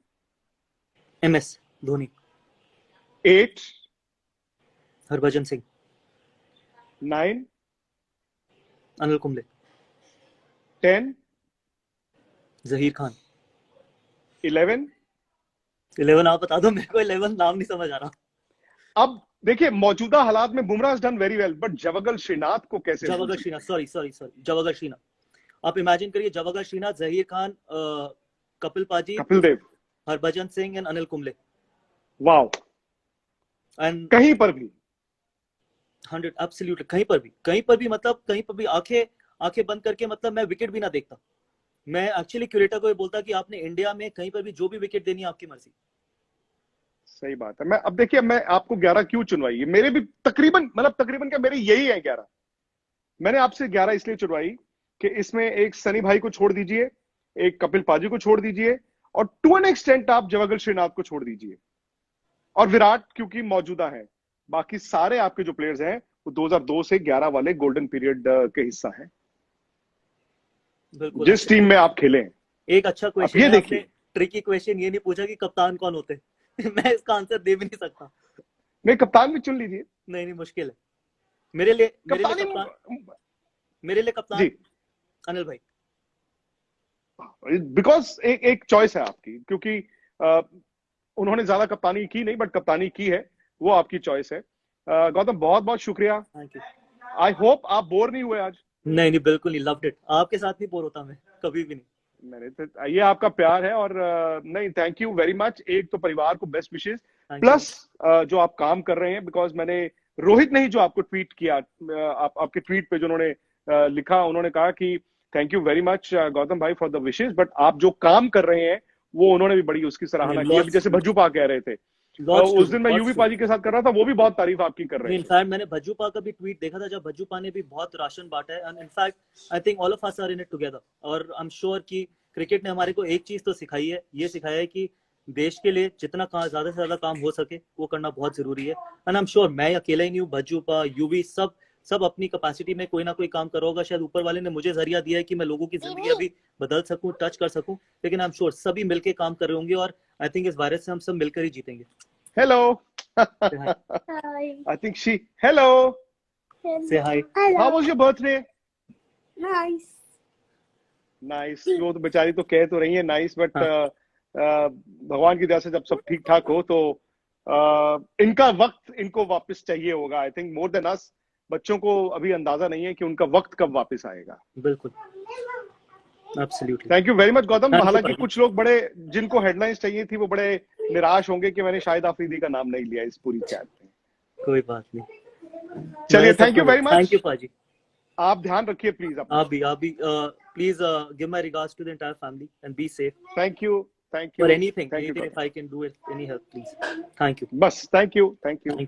MS Dhoni, 8, Harbhajan Singh, 9, Anil Kumble, 10, Zaheer Khan, 11। 11 आप बता दो, मेरे को 11 नाम नहीं समझ आ रहा। अब देखिए, मौजूदा हालात में Bumrah done very well, but Javagal Srinath को कैसे भूल जवागल सकते श्रीनाथ, सॉरी, जवागल श्रीनाथ। आप इमेजिन करिए, जवागल श्रीनाथ, जहीर खान, कपिल पाजी, हैं? Kapil Dev, Harbhajan Singh and Anil Kumble, wow, and कहीं पर भी 100 एब्सोल्युटली, कहीं पर भी मतलब कहीं पर भी आंखें बंद करके मतलब मैं विकेट भी ना देखता। मैं एक्चुअली क्यूरेटर को ये बोलता कि आपने इंडिया में कहीं पर भी जो भी विकेट देनी है आपकी मर्जी। सही बात है। मैं अब देखिए, मैं आपको 11 क्यों चुनवाई, ये मेरे भी तकरीबन क्या मेरे यही है 11। मैंने आपसे 11 इसलिए चुनवाई कि इसमें एक सनी भाई को छोड़ दीजिए, एक कपिल पाजी को छोड़ दीजिए, और टू एन एक्सटेंट आप जवागल श्रीनाथ को छोड़ दीजिए, और विराट क्योंकि मौजूदा है। बाकी सारे आपके जो प्लेयर्स हैं वो 2002 से 11 वाले गोल्डन पीरियड के हिस्सा हैं, बिल्कुल। जिस टीम में आप खेले हैं। एक अच्छा क्वेश्चन ये है, देखिए, आपने ट्रिकी क्वेश्चन ये नहीं पूछा कि कप्तान कौन होते हैं। मैं इसका आंसर दे भी नहीं सकता। नहीं, कप्तान भी चुन लीजिए। नहीं, मुश्किल है मेरे लिए। मेरे लिए कप्तान जी, अनिल भाई। बिकॉज एक चॉइस है आपकी, क्योंकि उन्होंने ज्यादा कप्तानी की नहीं, बट कप्तानी की है, वो आपकी चॉइस है। गौतम, बहुत बहुत शुक्रिया। Thank you. आई होप आप बोर नहीं हुए आज। नहीं, बिल्कुल नहीं, लव्ड इट। आपके साथ नहीं बोर होता मैं कभी भी नहीं। मैंने तो, ये आपका प्यार है, और नहीं, थैंक यू वेरी मच। एक तो परिवार को बेस्ट विशेष, Thank प्लस जो आप काम कर रहे हैं, बिकॉज मैंने रोहित ने ही जो आपको ट्वीट किया, आपके ट्वीट पे जो उन्होंने लिखा, उन्होंने कहा कि thank you very much Gautam भाई फॉर द विशेष, बट आप जो काम कर रहे हैं वो उन्होंने भी बड़ी उसकी सराहना की। अभी जैसे भज्जू पा कह रहे थे, उस दिन मैं यूवी पाजी के साथ कर रहा था, वो भी बहुत तारीफ आपकी कर रहे थे। इनफैक्ट मैंने भज्जूपा का भी ट्वीट देखा था, जब भज्जूपा ने भी बहुत राशन बांटा है। And in fact I think all of us are in it together. और आई एम श्योर कि क्रिकेट ने हमारे को एक चीज तो सिखाई है, ये सिखाया है कि देश के लिए जितना ज्यादा से ज्यादा काम हो सके वो करना बहुत जरूरी है। एंड आई एम श्योर मैं अकेला ही नहीं हूँ, भज्जूपा, यूवी, सब अपनी कैपेसिटी में कोई ना कोई काम कर रहा होगा। शायद ऊपर वाले ने मुझे जरिया दिया है कि मैं लोगों की जिंदगी अभी बदल सकूं, टच कर सकूं, लेकिन आई एम श्योर सभी मिलकर काम कर रहे होंगे, और आई थिंक इस वायरस से हम सब मिलकर ही जीतेंगे। Hello. Hi. I think she. Hello. Say hi. How was your birthday? Nice. Nice. वो तो बेचारी तो कह तो रही है नाइस, बट भगवान की दया से जब सब ठीक ठाक हो तो इनका वक्त इनको वापस चाहिए होगा। I think more than us. बच्चों को अभी अंदाजा नहीं है कि उनका वक्त कब वापस आएगा। बिल्कुल, absolutely. Thank you very much Gautam. Thank you, हालांकि भाई। कुछ लोग बड़े, जिनको हेडलाइंस चाहिए थी, वो बड़े निराश होंगे कि मैंने शाहिद अफरीदी का नाम नहीं लिया इस पूरी चैट में। कोई बात नहीं, चलिए, thank you very much. Thank you पाजी। आप ध्यान रखिए प्लीज अपना। आप भी please give my regards to the entire family and be safe thank you for anything, thank you. If I can do it, any help please. Thank you, बस, थैंक यू। Thank you.